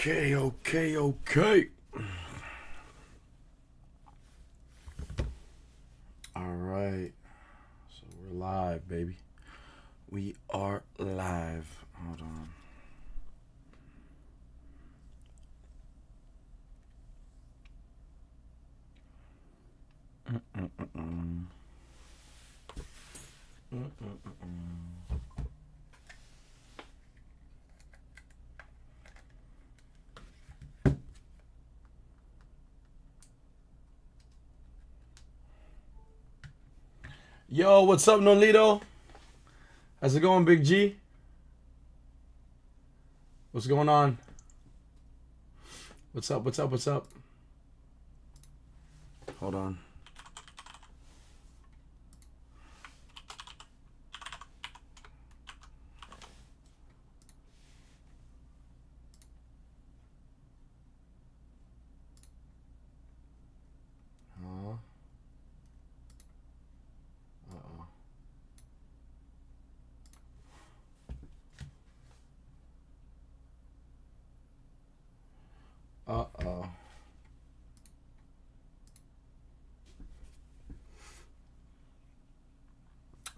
Okay. All right. So we're live, baby. We are live. Hold on. Mm-mm-mm-mm. Mm-mm-mm-mm. Yo, what's up, Nolito? How's it going, Big G? What's going on? What's up? Hold on. Uh, uh-oh. Uh-oh.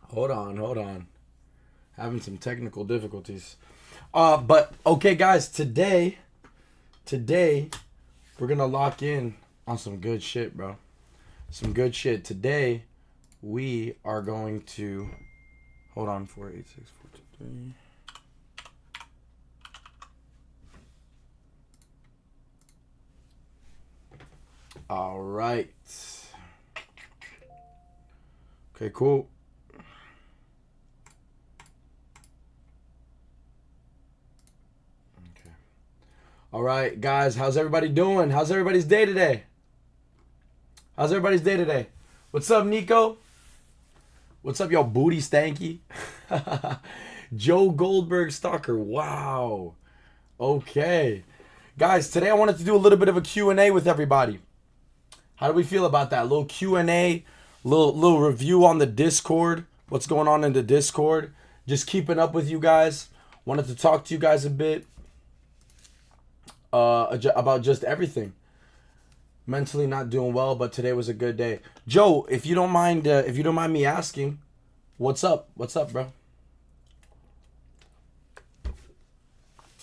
Hold on. Having some technical difficulties. But okay, guys, today we're gonna lock in on some good shit, bro. Some good shit. Today we are going to hold on 486 423. All right. Okay, cool. Okay. All right, guys, how's everybody doing? How's everybody's day today? What's up, Nico? What's up, yo, booty stanky? Joe Goldberg stalker. Wow. Okay. Guys, today I wanted to do a little bit of a Q&A with everybody. How do we feel about that? A little Q&A, little review on the Discord. What's going on in the Discord? Just keeping up with you guys. Wanted to talk to you guys a bit about just everything. Mentally not doing well, but today was a good day. Joe, if you don't mind me asking, what's up? What's up, bro?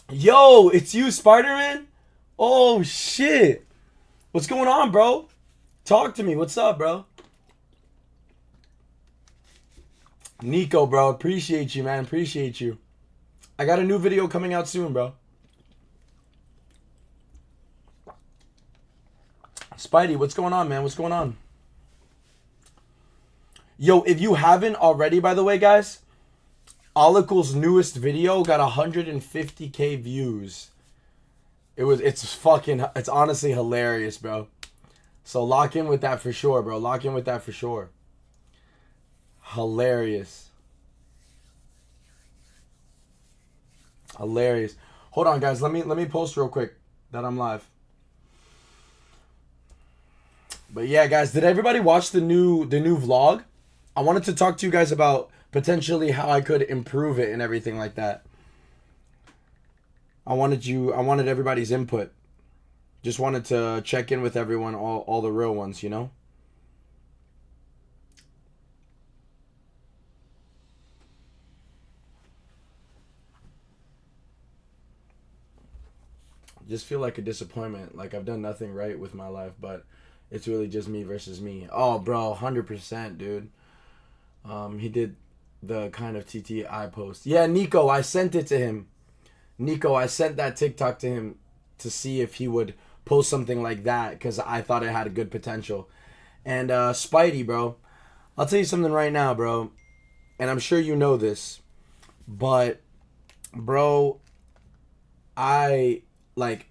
Yo, it's you, Spider-Man? Oh shit. What's going on, bro? Talk to me. What's up, bro? Nico, bro. Appreciate you, man. Appreciate you. I got a new video coming out soon, bro. Spidey, what's going on, man? What's going on? Yo, if you haven't already, by the way, guys, Olico's newest video got 150K views. It's honestly hilarious, bro. So lock in with that for sure, bro. Lock in with that for sure. Hilarious. Hold on, guys. Let me post real quick that I'm live. But yeah, guys, did everybody watch the new vlog? I wanted to talk to you guys about potentially how I could improve it and everything like that. I wanted everybody's input. Just wanted to check in with everyone, all the real ones, you know? Just feel like a disappointment. Like I've done nothing right with my life, but it's really just me versus me. Oh, bro, 100%, dude. He did the kind of TTI post. Yeah, Nico, I sent it to him. Nico, I sent that TikTok to him to see if he would post something like that because I thought it had a good potential. And Spidey, bro, I'll tell you something right now, bro. And I'm sure you know this, but bro, I like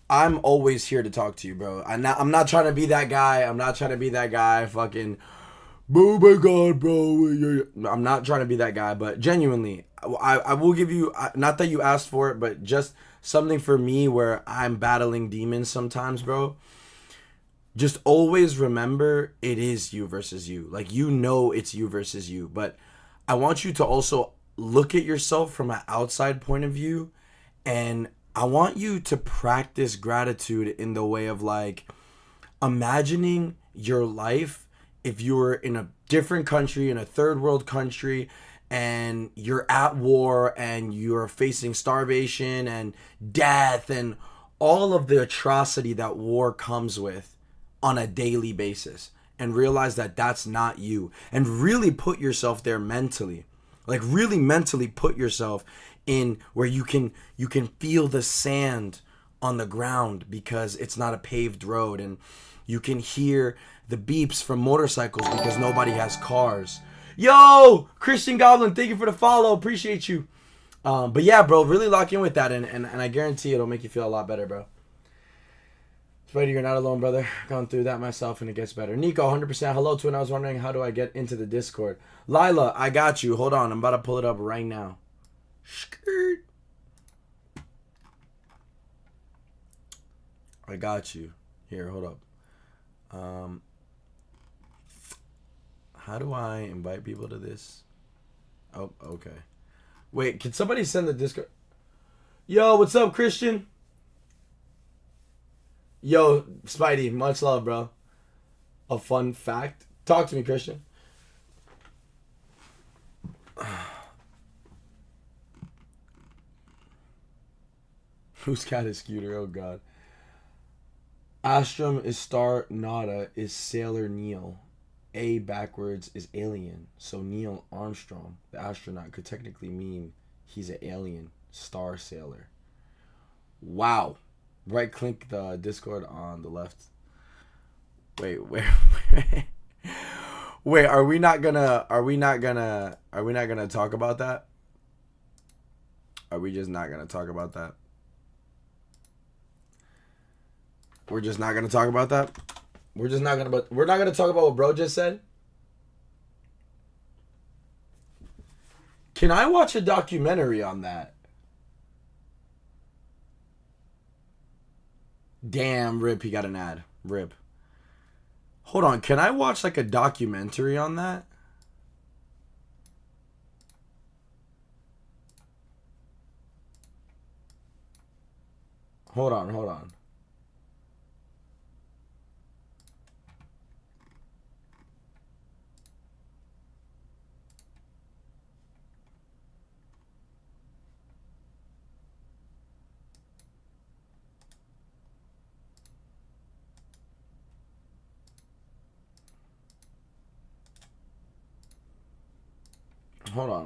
I'm always here to talk to you, bro. I'm not trying to be that guy. Fucking, oh my god, bro. I'm not trying to be that guy, but genuinely, I will give you, not that you asked for it, but just something for me where I'm battling demons sometimes, bro. Just always remember it is you versus you. Like, you know it's you versus you. But I want you to also look at yourself from an outside point of view. And I want you to practice gratitude in the way of like imagining your life if you were in a different country, in a third world country, and you're at war and you're facing starvation and death and all of the atrocity that war comes with on a daily basis, and realize that that's not you, and really put yourself there mentally. Like really mentally put yourself in where you can feel the sand on the ground because it's not a paved road, and you can hear the beeps from motorcycles because nobody has cars. Yo, Christian Goblin, thank you for the follow. Appreciate you. But yeah, bro, really lock in with that, and I guarantee it'll make you feel a lot better, bro. Spidey, you're not alone, brother. Gone through that myself, and it gets better. Nico, 100%. Hello, Twin. I was wondering, how do I get into the Discord? Lila, I got you. Hold on. I'm about to pull it up right now. Skirt. I got you. Here, hold up. How do I invite people to this? Oh, okay. Wait, can somebody send the Discord? Yo, what's up, Christian? Yo, Spidey, much love, bro. A fun fact. Talk to me, Christian. Whose cat is Scooter? Oh, God. Astrum is Star Nada is Sailor Neil. A backwards is alien. So Neil Armstrong, the astronaut, could technically mean he's an alien star sailor. Wow. Right click the Discord on the left. Wait, wait, are we not gonna talk about that? Are we just not gonna talk about that? We're just not gonna talk about that? We're not gonna talk about what bro just said? Can I watch a documentary on that? Damn, Rip, he got an ad. Rip. Hold on, can I watch like a documentary on that? Hold on. Hold on,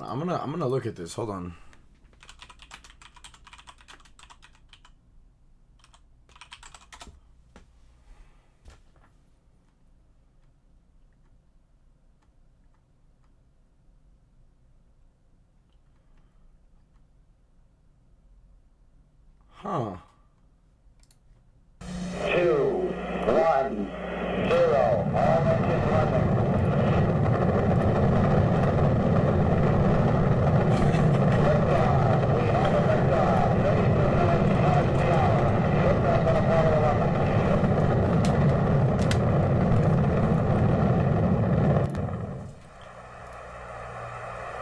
I'm gonna look at this. Hold on. Huh. 2, 1, 0. All engines running. Liftoff. We have a liftoff. 32 minutes past the hour. Liftoff on Apollo 11.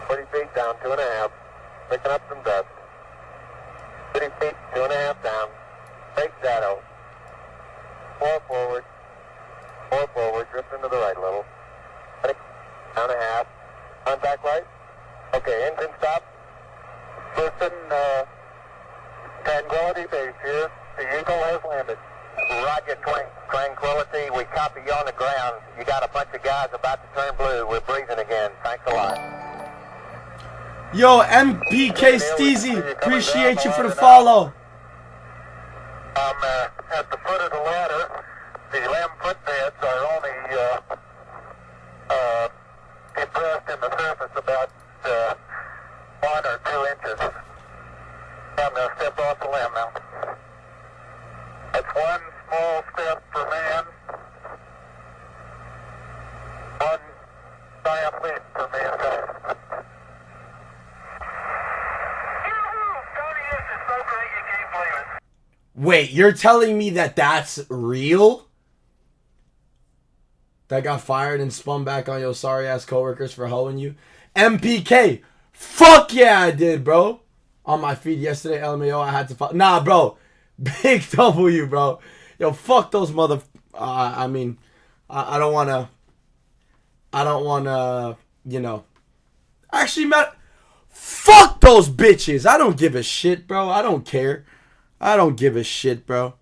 40 feet down, 2.5. Picking up some dust. 30 feet, 2.5 down. Take shadow. 4 forward. 4 forward. Drift into the right a little. Down a half. Contact light. Okay, engine stop. Listen, Tranquility Base here. The Eagle has landed. Roger, Tranquility. We copy you on the ground. You got a bunch of guys about to turn blue. We're breathing again. Thanks a lot. Yo, MPK Steezy, appreciate you for the follow. I'm at the foot of the ladder. The 11-foot beds are only impressed in the surface about 1 or 2 inches. I'm going to step off the limb now. That's one small step for man, one giant leap for mankind. Wait, you're telling me that that's real? That got fired and spun back on your sorry ass coworkers for hoeing you? MPK, fuck yeah I did, bro. on my feed yesterday. LMAO, I had to follow. Nah, bro. Big W, bro. Yo, fuck those mother... I mean, I don't want to, you know... Actually, Matt... Fuck those bitches. I don't give a shit, bro. I don't care. I don't give a shit, bro.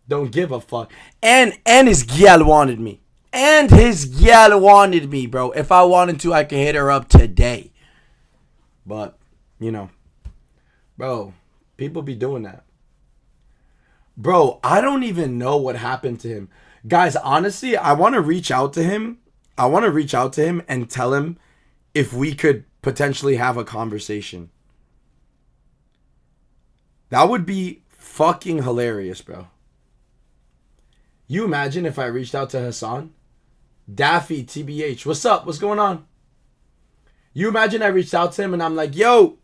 Don't give a fuck. And his gal wanted me. And his gal wanted me, bro. If I wanted to, I could hit her up today. But, you know. Bro, people be doing that. Bro, I don't even know what happened to him. Guys, honestly, I want to reach out to him. I want to reach out to him and tell him if we could potentially have a conversation. That would be fucking hilarious, bro. You imagine if I reached out to Hassan? Daffy, TBH, what's up? What's going on? You imagine I reached out to him and I'm like, yo,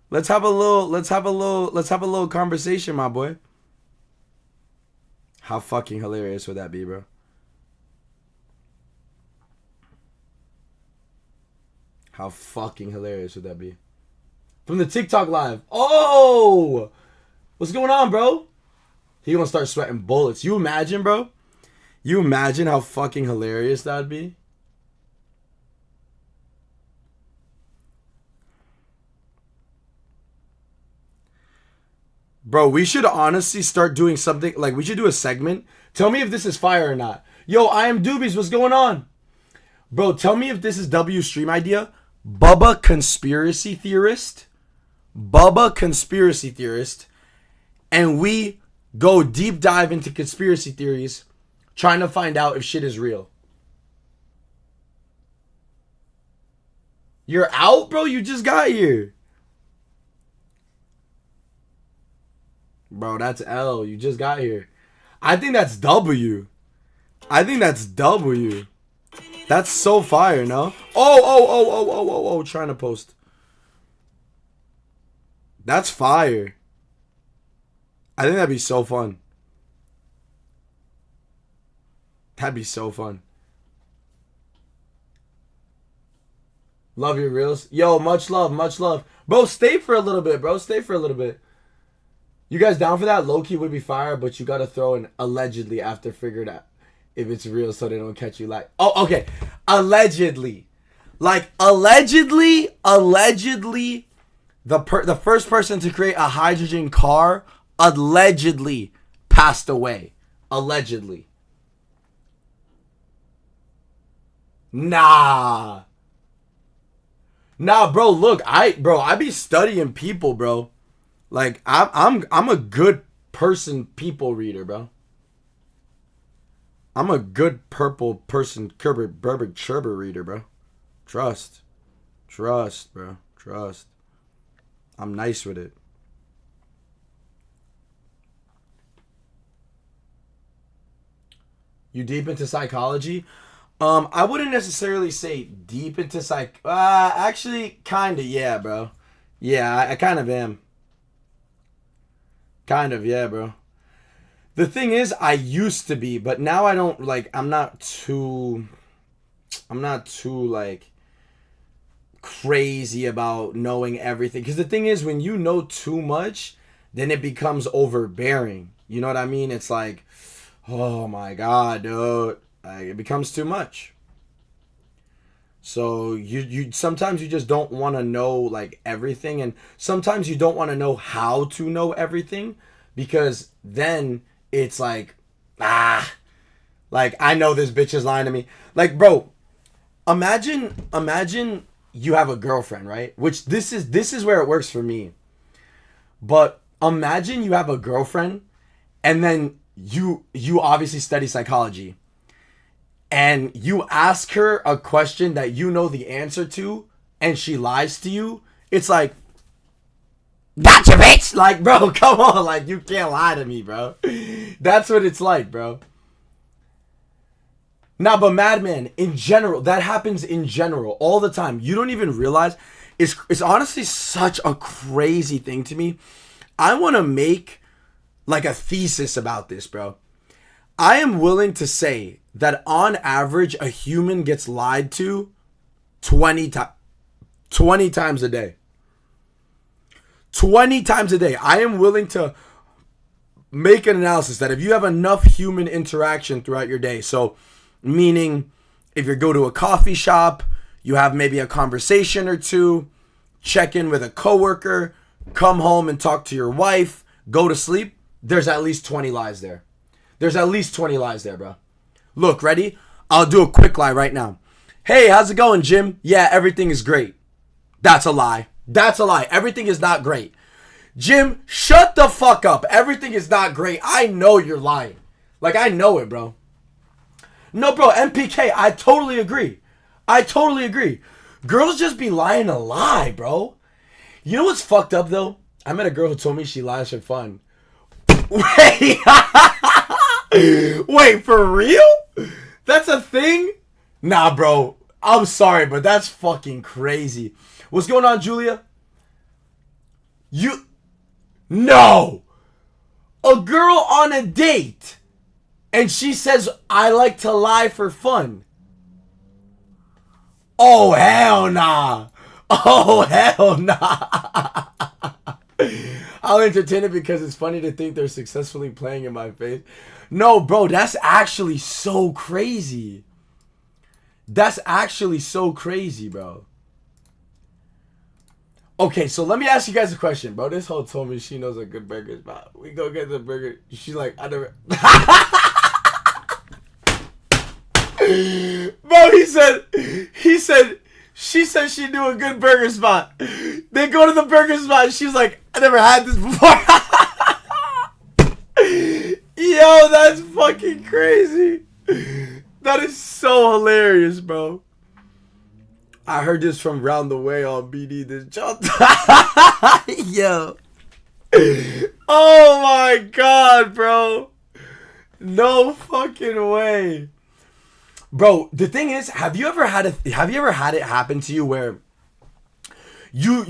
let's have a little conversation, my boy. How fucking hilarious would that be, bro? How fucking hilarious would that be? From the TikTok live. Oh! What's going on, bro? He gonna start sweating bullets. You imagine, bro? You imagine how fucking hilarious that'd be? Bro, we should honestly start doing something. Like, we should do a segment. Tell me if this is fire or not. Yo, I am Doobies. What's going on? Bro, tell me if this is W stream idea. Bubba Conspiracy Theorist. Bubba Conspiracy Theorist. And we go deep dive into conspiracy theories, trying to find out if shit is real. You're out, bro? You just got here. Bro, that's L. You just got here. I think that's W. I think that's W. That's so fire, no? Oh, trying to post. That's fire. I think that'd be so fun. That'd be so fun. Love your reels. Yo, much love, much love. Bro, stay for a little bit, bro. Stay for a little bit. You guys down for that? Low-key would be fire, but you gotta throw in allegedly after figured out if it's real so they don't catch you like... Oh, okay. Allegedly. Like, allegedly, the first person to create a hydrogen car allegedly passed away. Allegedly. Nah, bro, look, I be studying people, bro. Like, I'm a good person people reader, bro. I'm a good purple person Burberry Cherber reader, bro. Trust, bro. Trust. I'm nice with it. You deep into psychology? I wouldn't necessarily say deep into actually, kinda, yeah, bro. Yeah, I kind of am. Kind of, yeah, bro. The thing is, I used to be, but now I don't, like, I'm not too, like, crazy about knowing everything. Because the thing is, when you know too much, then it becomes overbearing. You know what I mean? It's like, oh my God, dude. Like, it becomes too much. So you sometimes you just don't want to know like everything, and sometimes you don't want to know how to know everything, because then it's like, like, I know this bitch is lying to me. Like, bro, imagine you have a girlfriend, right? Which this is where it works for me. But imagine you have a girlfriend, and then you obviously study psychology, and you ask her a question that you know the answer to, and she lies to you. It's like, gotcha, bitch! Like, bro, come on. Like, you can't lie to me, bro. That's what it's like, bro. Nah, but Madman, in general, that happens in general, all the time. You don't even realize. It's honestly such a crazy thing to me. I want to make, like, a thesis about this, bro. I am willing to say that on average, a human gets lied to 20 times a day. 20 times a day. I am willing to make an analysis that if you have enough human interaction throughout your day, so meaning if you go to a coffee shop, you have maybe a conversation or two, check in with a coworker, come home and talk to your wife, go to sleep, there's at least 20 lies there. There's at least 20 lies there, bro. Look, ready? I'll do a quick lie right now. Hey, how's it going, Jim? Yeah, everything is great. That's a lie. That's a lie. Everything is not great. Jim, shut the fuck up. Everything is not great. I know you're lying. Like, I know it, bro. No, bro, MPK, I totally agree. I totally agree. Girls just be lying a lie, bro. You know what's fucked up, though? I met a girl who told me she lies for fun. Wait. Wait, for real? That's a thing? Nah, bro. I'm sorry, but that's fucking crazy. What's going on, Julia? No! A girl on a date, and she says, I like to lie for fun. Oh, hell nah. Oh, hell nah. I'll entertain it because it's funny to think they're successfully playing in my face. No, bro, that's actually so crazy. That's actually so crazy, bro. Okay, so let me ask you guys a question, bro. This hoe told me she knows a good burger spot. We go get the burger. She's like, I never... Bro, she said she knew a good burger spot. They go to the burger spot and she's like, I never had this before. Yo, that's fucking crazy. That is so hilarious, bro. I heard this from round the way on BD this jump. Yo. Oh my god, bro. No fucking way. Bro, the thing is, have you ever had it happen to you where you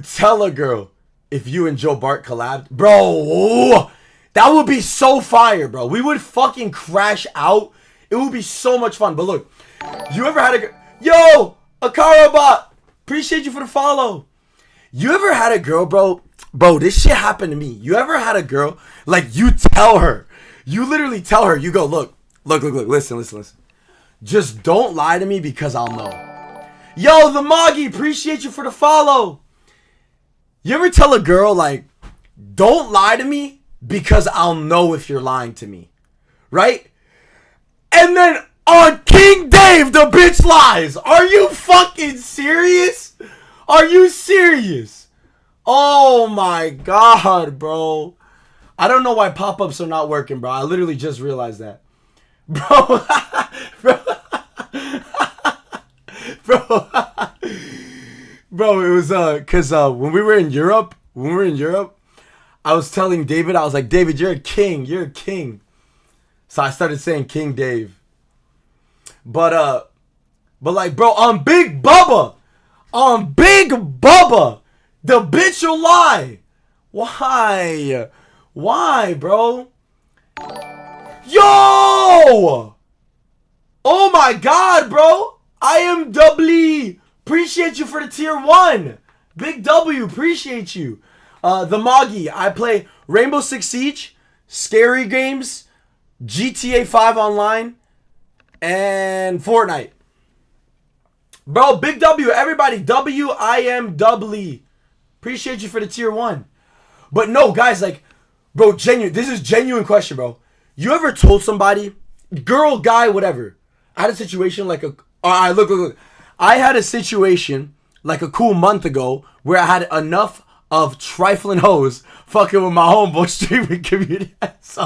tell a girl if you and Joe Bart collabed? Bro, that would be so fire, bro. We would fucking crash out. It would be so much fun. But look, you ever had a... Yo, Akarabot, appreciate you for the follow. You ever had a girl, bro? Bro, this shit happened to me. You ever had a girl, like, you tell her. You literally tell her. You go, look, listen. Just don't lie to me because I'll know. Yo, the Moggy, appreciate you for the follow. You ever tell a girl, like, don't lie to me because I'll know if you're lying to me, right? And then on King Dave, the bitch lies. Are you fucking serious? Are you serious? Oh my god, bro. I don't know why pop-ups are not working, bro. I literally just realized that. Bro. Bro, it was cause when we were in Europe, I was telling David, I was like, David, you're a king. So I started saying King Dave. But like, bro, on Big Bubba, the bitch will lie. Why, bro? Yo! Oh my god, bro. I am doubly appreciate you for the tier 1. Big W, appreciate you. The Moggy, I play Rainbow Six Siege, Scary Games, GTA 5 Online, and Fortnite. Bro, Big W, everybody, I am doubly. Appreciate you for the tier 1. But no, guys, like, bro, this is genuine question, bro. You ever told somebody, girl, guy, whatever, I had a situation like look. I had a situation like a cool month ago where I had enough of trifling hoes fucking with my homeboy streaming community. So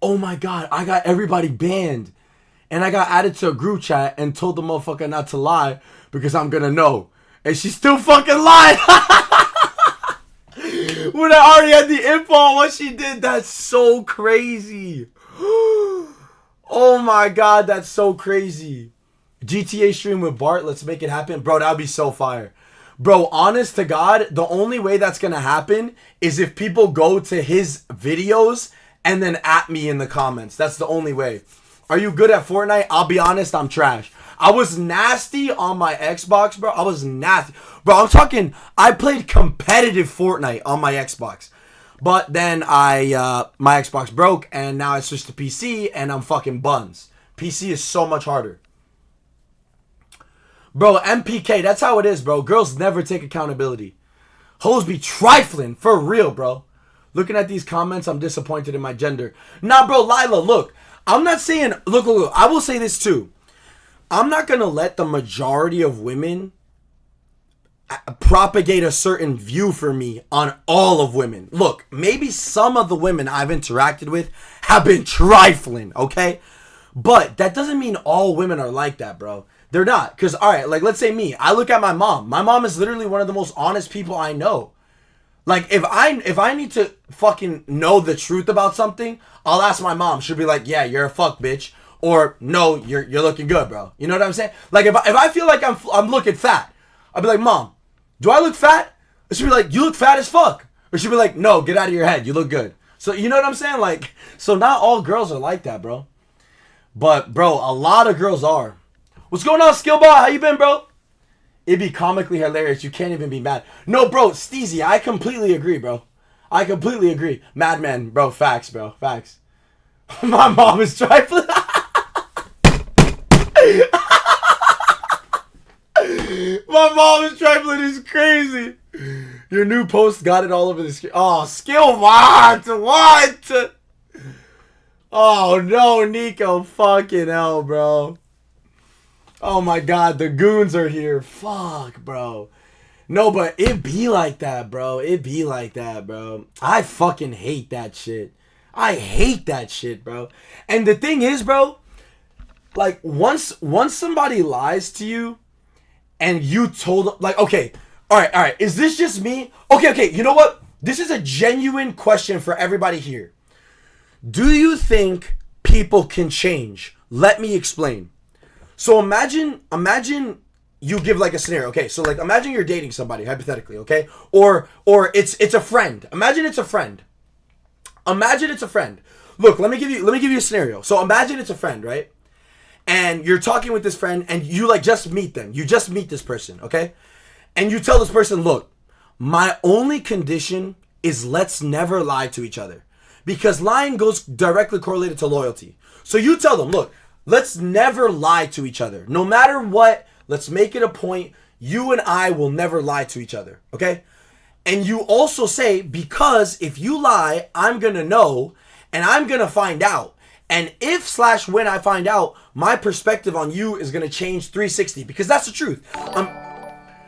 oh my god, I got everybody banned. And I got added to a group chat and told the motherfucker not to lie because I'm gonna know. And she still fucking lied. When I already had the info on what she did. That's so crazy. Oh my god, that's so crazy. GTA stream with Bart, let's make it happen. Bro, that would be so fire. Bro, honest to God, the only way that's gonna happen is if people go to his videos and then at me in the comments. That's the only way. Are you good at Fortnite? I'll be honest, I'm trash. I was nasty on my Xbox, bro. I was nasty. Bro, I'm talking, I played competitive Fortnite on my Xbox. But then my Xbox broke, and now I switched to PC, and I'm fucking buns. PC is so much harder. Bro, MPK, that's how it is, bro. Girls never take accountability. Hoes be trifling, for real, bro. Looking at these comments, I'm disappointed in my gender. Nah, bro, Lila, look. I'm not saying, look, I will say this too. I'm not going to let the majority of women propagate a certain view for me on all of women. Look, maybe some of the women I've interacted with have been trifling, okay? But that doesn't mean all women are like that, bro. They're not. Because, all right, like, let's say me. I look at my mom. My mom is literally one of the most honest people I know. Like, if I need to fucking know the truth about something, I'll ask my mom. She'll be like, yeah, you're a fuck bitch. Or, no, you're looking good, bro. You know what I'm saying? Like, if I feel like I'm looking fat, I'll be like, Mom, do I look fat? She'll be like, you look fat as fuck. Or she'll be like, no, get out of your head. You look good. So, you know what I'm saying? Like, so not all girls are like that, bro. But, bro, a lot of girls are. What's going on, Skillball? How you been, bro? It'd be comically hilarious. You can't even be mad. No, bro, Steezy, I completely agree, bro. I completely agree. Madman, bro, facts, bro, facts. My mom is trifling. My mom is trifling is crazy. Your new post got it all over the screen. Oh, Skillbot, what? Oh, no, Nico, fucking hell, bro. Oh my god, the goons are here. Fuck, bro. No, but it be like that, bro. It be like that, bro. I fucking hate that shit. I hate that shit, bro. And the thing is, bro, like, once somebody lies to you and you told them, like, okay, all right, is this just me? Okay, you know what? This is a genuine question for everybody here. Do you think people can change? Let me explain. So imagine you give like a scenario. Okay, so like imagine you're dating somebody hypothetically, okay? Or it's a friend. Imagine it's a friend. Look, let me give you a scenario. So imagine it's a friend, right? And you're talking with this friend and you like just meet them. You just meet this person, okay? And you tell this person, "Look, my only condition is let's never lie to each other." Because lying goes directly correlated to loyalty. So you tell them, "Look, let's never lie to each other. No matter what, let's make it a point. You and I will never lie to each other, okay?" And you also say, because if you lie, I'm going to know and I'm going to find out. And if/when I find out, my perspective on you is going to change 360 because that's the truth.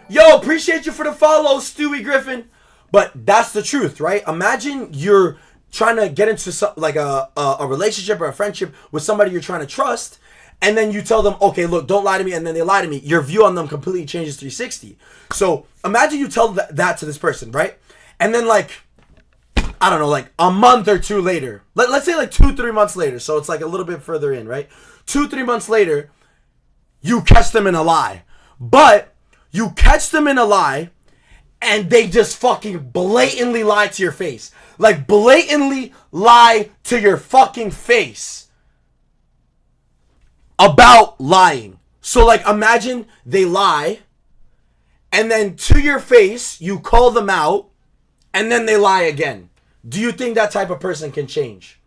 Yo, appreciate you for the follow, Stewie Griffin. But that's the truth, right? Imagine you're trying to get into like a relationship or a friendship with somebody you're trying to trust, and then you tell them, okay, look, don't lie to me, and then they lie to me. Your view on them completely changes 360. So imagine you tell that to this person, right? And then like, I don't know, like a month or two later, let's say like 2-3 months later, so it's like a little bit further in, right? 2-3 months later, you catch them in a lie. But you catch them in a lie, and they just fucking blatantly lie to your face. Like, blatantly lie to your fucking face about lying. So, like, imagine they lie, and then to your face, you call them out, and then they lie again. Do you think that type of person can change?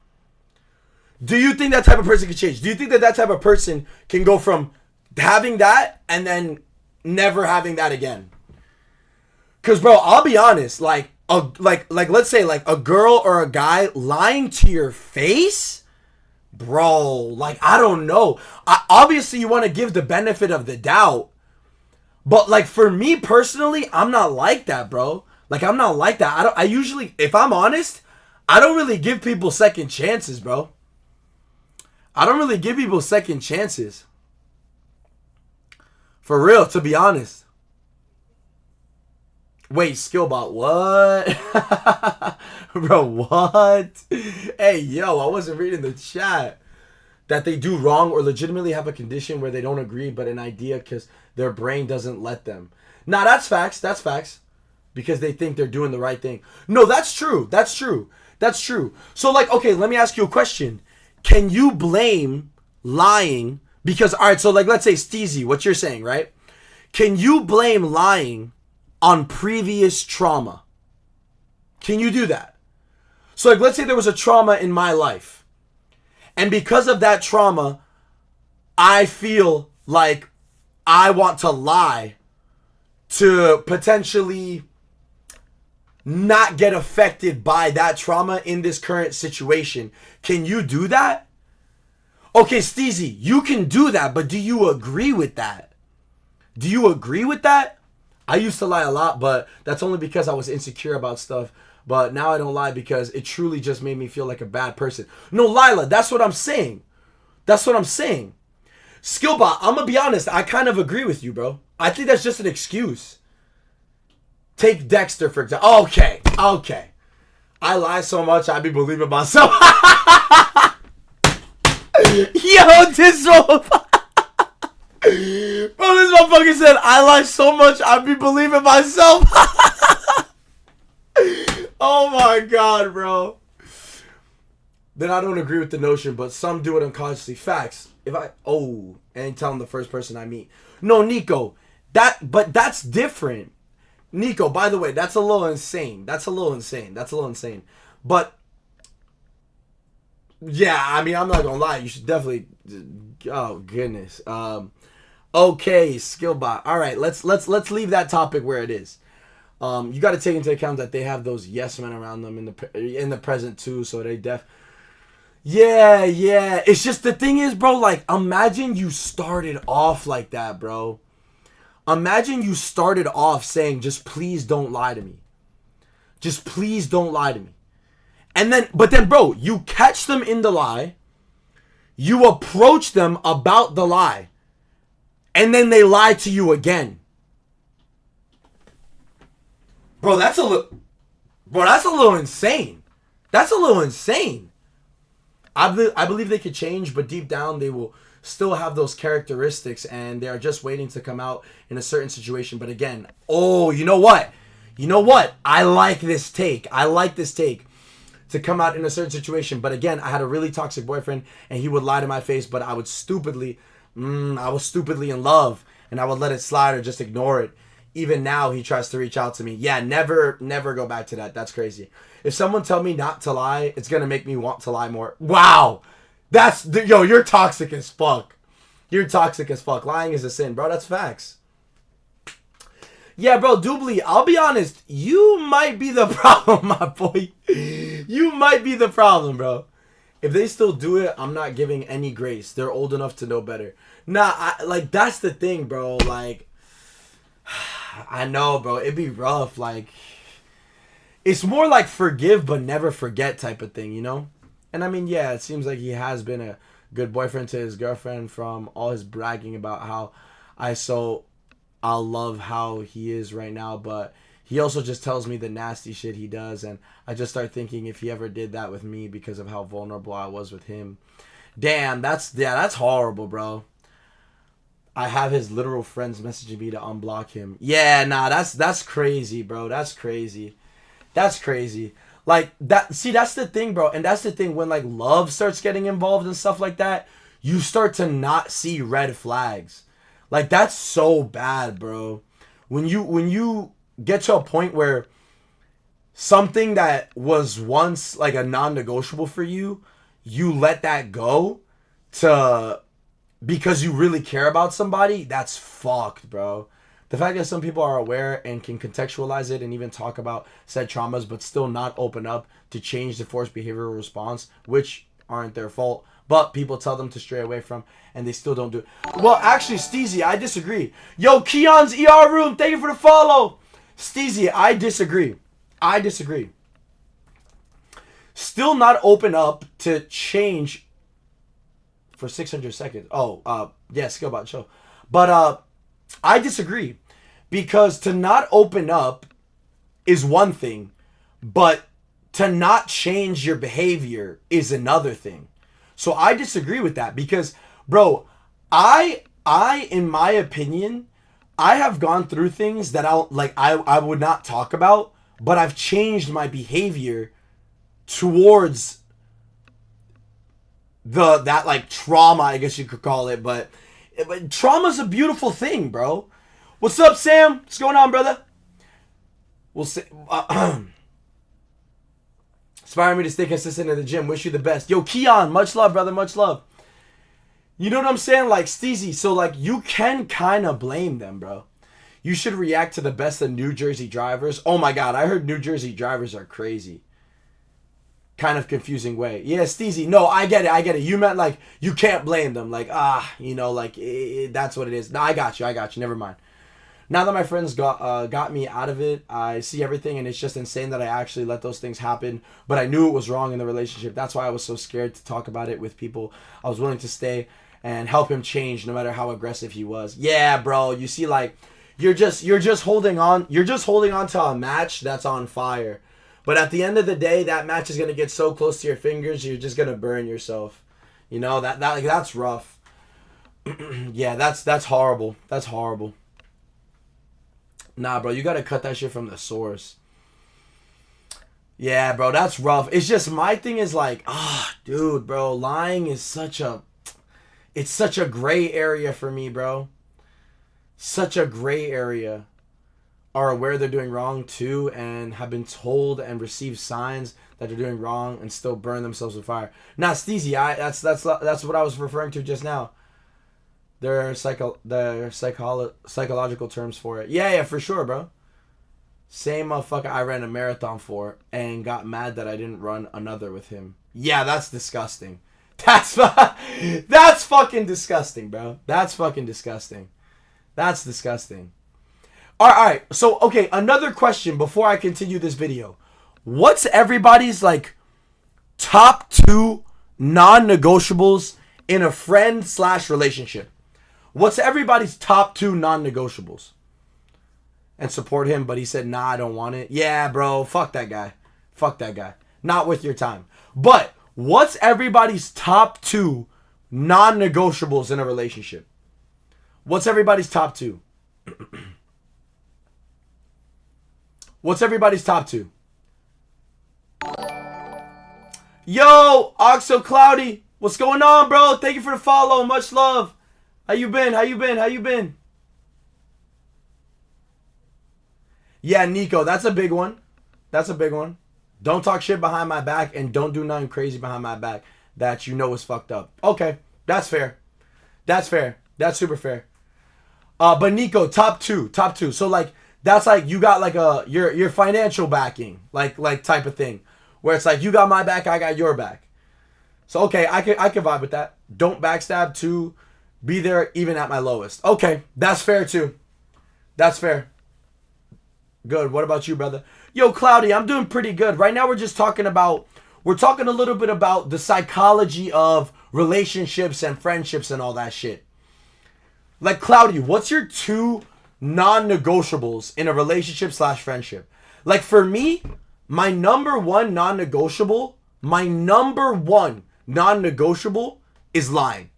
Do you think that type of person can change? Do you think that type of person can go from having that and then never having that again? Because, bro, I'll be honest, like let's say like a girl or a guy lying to your face, bro, like, I don't know. Obviously, you want to give the benefit of the doubt, but like for me personally, I'm not like that, bro. Like, I'm not like that. I usually, if I'm honest, I don't really give people second chances, bro. I don't really give people second chances. For real, to be honest. Wait, Skillbot, what? Bro, what? Hey, yo, I wasn't reading the chat. That they do wrong or legitimately have a condition where they don't agree, but an idea because their brain doesn't let them. Nah, that's facts. That's facts. Because they think they're doing the right thing. No, that's true. That's true. So, like, okay, let me ask you a question. Can you blame lying Because, all right, so like, let's say Steezy, what you're saying, right? Can you blame lying on previous trauma? Can you do that? So like, let's say there was a trauma in my life. And because of that trauma, I feel like I want to lie to potentially not get affected by that trauma in this current situation. Can you do that? Okay, Steezy, you can do that, but do you agree with that? Do you agree with that? I used to lie a lot, but that's only because I was insecure about stuff. But now I don't lie because it truly just made me feel like a bad person. No, Lila, that's what I'm saying. That's what I'm saying. Skillbot, I'm going to be honest. I kind of agree with you, bro. I think that's just an excuse. Take Dexter, for example. Okay. I lie so much, I be believing myself. Yo, this one. Bro, this motherfucker said, I lie so much, I be believing myself. Oh my god, bro. Then I don't agree with the notion, but some do it unconsciously. Facts. And tell them the first person I meet. No, Nico, but that's different. Nico, by the way, that's a little insane. But yeah, I mean, I'm not gonna lie. You should definitely. Oh goodness. Okay, Skillbot. All right, let's leave that topic where it is. You got to take into account that they have those yes men around them in the present too, so they Yeah. It's just the thing is, bro. Like, imagine you started off like that, bro. Imagine you started off saying, "Just please don't lie to me. Just please don't lie to me." But then, bro, you catch them in the lie. You approach them about the lie, and then they lie to you again. Bro, that's a little insane. That's a little insane. I believe they could change, but deep down they will still have those characteristics, and they are just waiting to come out in a certain situation. But again, you know what? I like this take. To come out in a certain situation. But again, I had a really toxic boyfriend, and he would lie to my face, but I was stupidly in love, and I would let it slide or just ignore it. Even now, he tries to reach out to me. Yeah, never go back to that. That's crazy. If someone tell me not to lie, it's going to make me want to lie more. Wow. You're toxic as fuck. Lying is a sin, bro. That's facts. Yeah, bro, Doobly, I'll be honest. You might be the problem, my boy. You might be the problem, bro. If they still do it, I'm not giving any grace. They're old enough to know better. Nah, that's the thing, bro. Like, I know, bro. It'd be rough. Like, it's more like forgive but never forget type of thing, you know? And I mean, yeah, it seems like he has been a good boyfriend to his girlfriend from all his bragging about how I love how he is right now, but he also just tells me the nasty shit he does, and I just start thinking if he ever did that with me because of how vulnerable I was with him. Damn, that's horrible, bro. I have his literal friends messaging me to unblock him. Yeah, nah, that's crazy, bro. That's crazy. Like, that's the thing, bro. And that's the thing, when like love starts getting involved and stuff like that, you start to not see red flags. Like, that's so bad, bro. When you get to a point where something that was once like a non-negotiable for you, you let that go because you really care about somebody, that's fucked, bro. The fact that some people are aware and can contextualize it and even talk about said traumas but still not open up to change the forced behavioral response, which aren't their fault, but people tell them to stray away from, and they still don't do it. Well, actually, Steezy, I disagree. Yo, Keon's ER room, thank you for the follow. Steezy, I disagree. Still not open up to change for 600 seconds. Yeah, Skillbot show. But I disagree, because to not open up is one thing, but to not change your behavior is another thing. So I disagree with that, because, bro, I in my opinion, I have gone through things that I would not talk about, but I've changed my behavior towards that like trauma, I guess you could call it, but trauma's a beautiful thing, bro. What's up, Sam? What's going on, brother? We'll say, inspiring me to stay consistent in the gym. Wish you the best. Yo, Keon, much love, brother, much love. You know what I'm saying? Like, Steezy, so, like, you can kind of blame them, bro. You should react to the best of New Jersey drivers. Oh, my God, I heard New Jersey drivers are crazy. Kind of confusing way. Yeah, Steezy, no, I get it. You meant, like, you can't blame them. Like, you know, like, that's what it is. No, I got you. Never mind. Now that my friends got me out of it, I see everything, and it's just insane that I actually let those things happen. But I knew it was wrong in the relationship. That's why I was so scared to talk about it with people. I was willing to stay and help him change no matter how aggressive he was. Yeah, bro. You see, like, you're just holding on to a match that's on fire. But at the end of the day, that match is gonna get so close to your fingers, you're just gonna burn yourself. You know, that's rough. Yeah, that's horrible. That's horrible. Nah, bro, you gotta cut that shit from the source. Yeah, bro, that's rough. It's just, my thing is like, dude, bro, lying is such a gray area for me, bro. Such a gray area. Are aware they're doing wrong too, and have been told and received signs that they're doing wrong, and still burn themselves with fire. Nah, Steezy, that's what I was referring to just now. There are psychological terms for it. Yeah, for sure, bro. Same motherfucker I ran a marathon for and got mad that I didn't run another with him. Yeah, that's disgusting. That's fucking disgusting, bro. That's fucking disgusting. That's disgusting. All right. So, okay, another question before I continue this video. What's everybody's, like, top 2 non-negotiables in a friend/relationship? What's everybody's top 2 non-negotiables? And support him, but he said, nah, I don't want it. Yeah, bro, fuck that guy. Fuck that guy. Not with your time. But what's everybody's top 2 non-negotiables in a relationship? What's everybody's top 2? What's everybody's top 2? Yo, Oxo Cloudy. What's going on, bro? Thank you for the follow. Much love. How you been? Yeah, Nico, that's a big one. Don't talk shit behind my back, and don't do nothing crazy behind my back that you know is fucked up. Okay, that's fair. That's super fair. But Nico, top two. So, like, that's like, you got like your financial backing, like type of thing, where it's like, you got my back, I got your back. So, okay, I can vibe with that. Don't backstab. 2, be there even at my lowest. Okay, that's fair too. That's fair. Good. What about you, brother? Yo, Cloudy, I'm doing pretty good. Right now we're talking a little bit about the psychology of relationships and friendships and all that shit. Like, Cloudy, what's your 2 non-negotiables in a relationship/friendship? Like, for me, my number one non-negotiable is lying.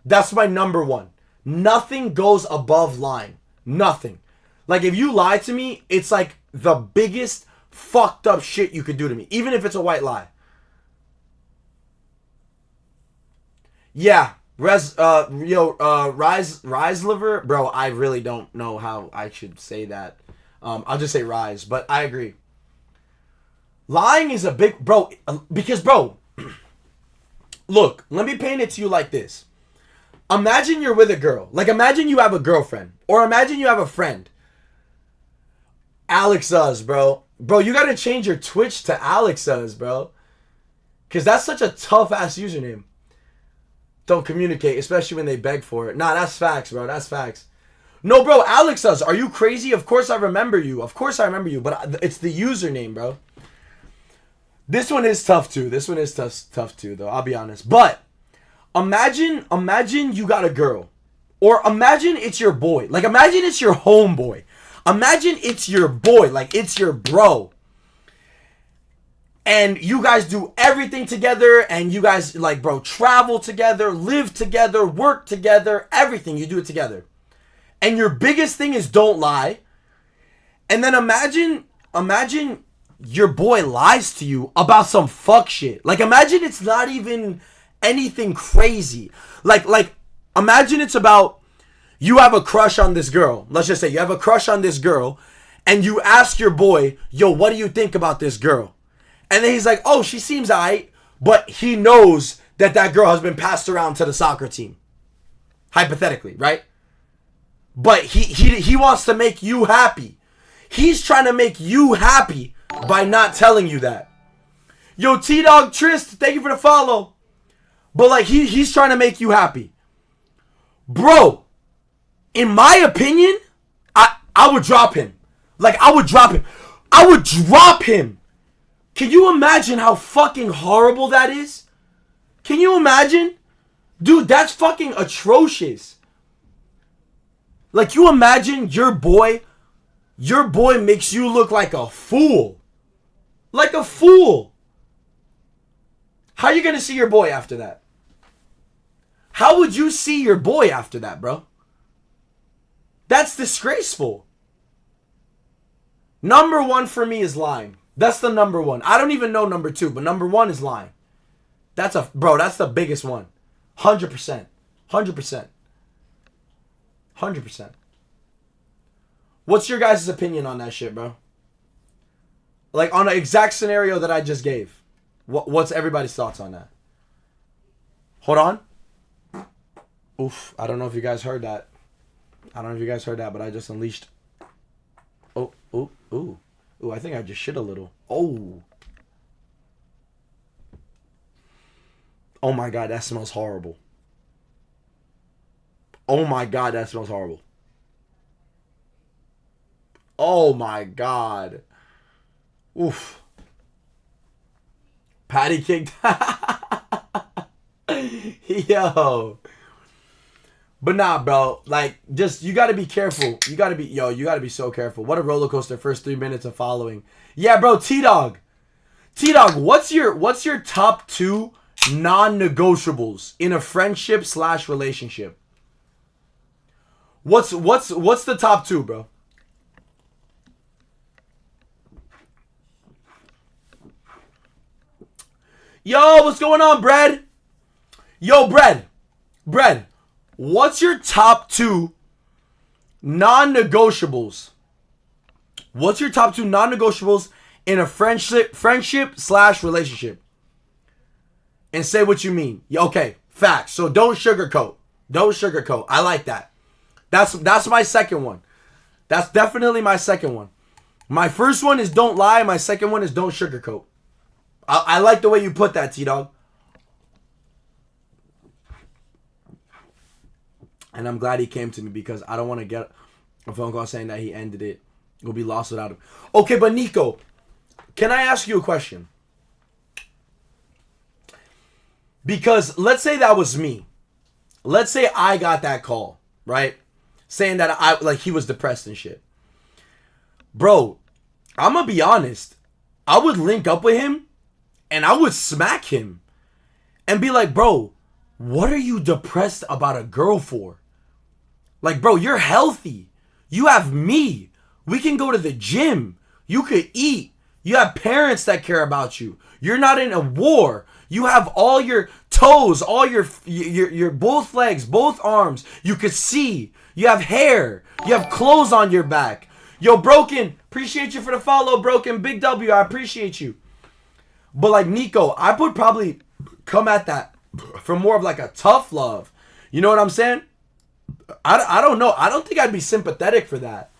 That's my number one. Nothing goes above lying. Nothing. Like, if you lie to me, it's like the biggest fucked up shit you could do to me, even if it's a white lie. Yeah. Rise liver, bro, I really don't know how I should say that. I'll just say rise, but I agree. Lying is a big, bro, because, bro, look, let me paint it to you like this. Imagine you're with a girl. Like, imagine you have a girlfriend, or imagine you have a friend. Alex Us, bro. Bro, you gotta change your Twitch to Alex Us, bro. Because that's such a tough-ass username. Don't communicate, especially when they beg for it. Nah, that's facts, bro. That's facts. No, bro, Alex Us, are you crazy? Of course I remember you. But it's the username, bro. This one is tough, too. Tough, too, though. I'll be honest. But imagine you got a girl. Or imagine it's your boy. Like, imagine it's your homeboy. Imagine it's your boy. Like, it's your bro. And you guys do everything together. And you guys, like, bro, travel together, live together, work together, everything. You do it together. And your biggest thing is don't lie. And then imagine your boy lies to you about some fuck shit. Like, imagine it's not even anything crazy. Like imagine it's about you have a crush on this girl. Let's just say you have a crush on this girl and you ask your boy, yo, what do you think about this girl? And then he's like, oh, she seems alright, but he knows that girl has been passed around to the soccer team. Hypothetically, right? But he wants to make you happy. He's trying to make you happy by not telling you that. Yo, T-Dog Trist, thank you for the follow. But like he's trying to make you happy. Bro, in my opinion, I would drop him. Like I would drop him. I would drop him. Can you imagine how fucking horrible that is? Can you imagine? Dude, that's fucking atrocious. Like you imagine your boy makes you look like a fool. Like a fool. How are you going to see your boy after that? How would you see your boy after that, bro? That's disgraceful. Number one for me is lying. That's the number one. I don't even know number two, but number one is lying. That's the biggest one. 100%. 100%. 100%. What's your guys' opinion on that shit, bro? Like on the exact scenario that I just gave. What's everybody's thoughts on that? Hold on. Oof. I don't know if you guys heard that. But I just unleashed. Ooh, I think I just shit a little. Oh my God, that smells horrible. Oh my God, that smells horrible. Oh my God. Oof. Patty kicked. Yo. But nah, bro. Like, just, you gotta be careful. You gotta be so careful. What a roller coaster first 3 minutes of following. Yeah, bro, T-Dog. T-Dog, what's your top 2 non-negotiables in a friendship / relationship? What's the top 2, bro? Yo, what's going on, Bread? Yo, Bread. What's your top 2 non-negotiables? What's your top 2 non-negotiables in a friendship / relationship? And say what you mean. Okay, facts. So don't sugarcoat. I like that. That's my second one. That's definitely my second one. My first one is don't lie. My second one is don't sugarcoat. I like the way you put that, T-Dog. And I'm glad he came to me because I don't want to get a phone call saying that he ended it. We'll be lost without him. Okay, but Nico, can I ask you a question? Because let's say that was me. Let's say I got that call, right? Saying that he was depressed and shit. Bro, I'm going to be honest. I would link up with him and I would smack him and be like, bro, what are you depressed about a girl for? Like, bro, you're healthy. You have me. We can go to the gym. You could eat. You have parents that care about you. You're not in a war. You have all your toes, all your both legs, both arms. You could see. You have hair. You have clothes on your back. Yo, Broken, appreciate you for the follow, Broken. Big W, I appreciate you. But like Nico, I would probably come at that from more of like a tough love. You know what I'm saying? I don't know. I don't think I'd be sympathetic for that.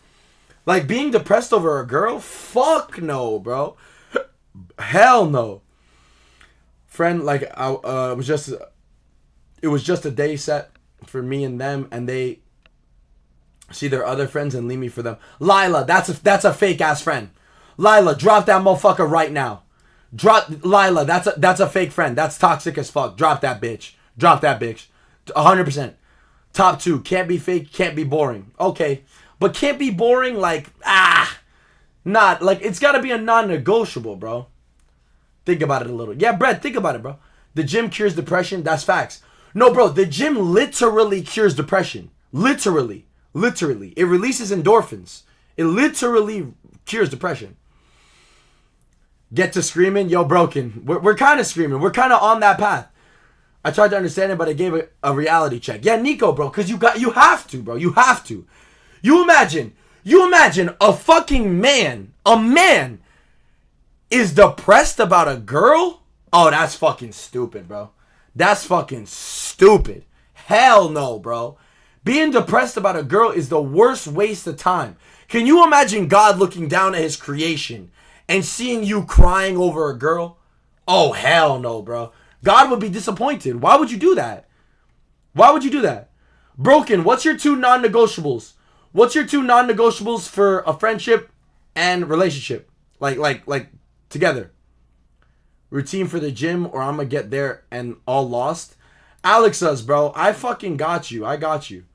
Like being depressed over a girl? Fuck no, bro. Hell no. Friend, like it was just a day set for me and them, and they see their other friends and leave me for them. Lila, that's a fake ass friend. Lila, drop that motherfucker right now. Drop Lila, that's a fake friend. That's toxic as fuck. Drop that bitch. 100%. Top 2, can't be fake, can't be boring. Okay, but can't be boring like not like it's got to be a non-negotiable, bro. Think about it a little. Yeah, Brett, think about it, bro. The gym cures depression. That's facts. No, bro, the gym literally cures depression. Literally. It releases endorphins. It literally cures depression. Get to screaming. Yo, Broken. We're kind of screaming. We're kind of on that path. I tried to understand it, but I gave it a reality check. Yeah, Nico, bro, because you have to, bro. You have to. You imagine a fucking man, a man is depressed about a girl? Oh, that's fucking stupid, bro. That's fucking stupid. Hell no, bro. Being depressed about a girl is the worst waste of time. Can you imagine God looking down at his creation and seeing you crying over a girl? Oh, hell no, bro. God would be disappointed. Why would you do that? Why would you do that? Broken, what's your 2 non-negotiables? What's your 2 non-negotiables for a friendship and relationship? Like together. Routine for the gym, or I'm gonna get there and all lost. Alex says, bro, I fucking got you. I got you.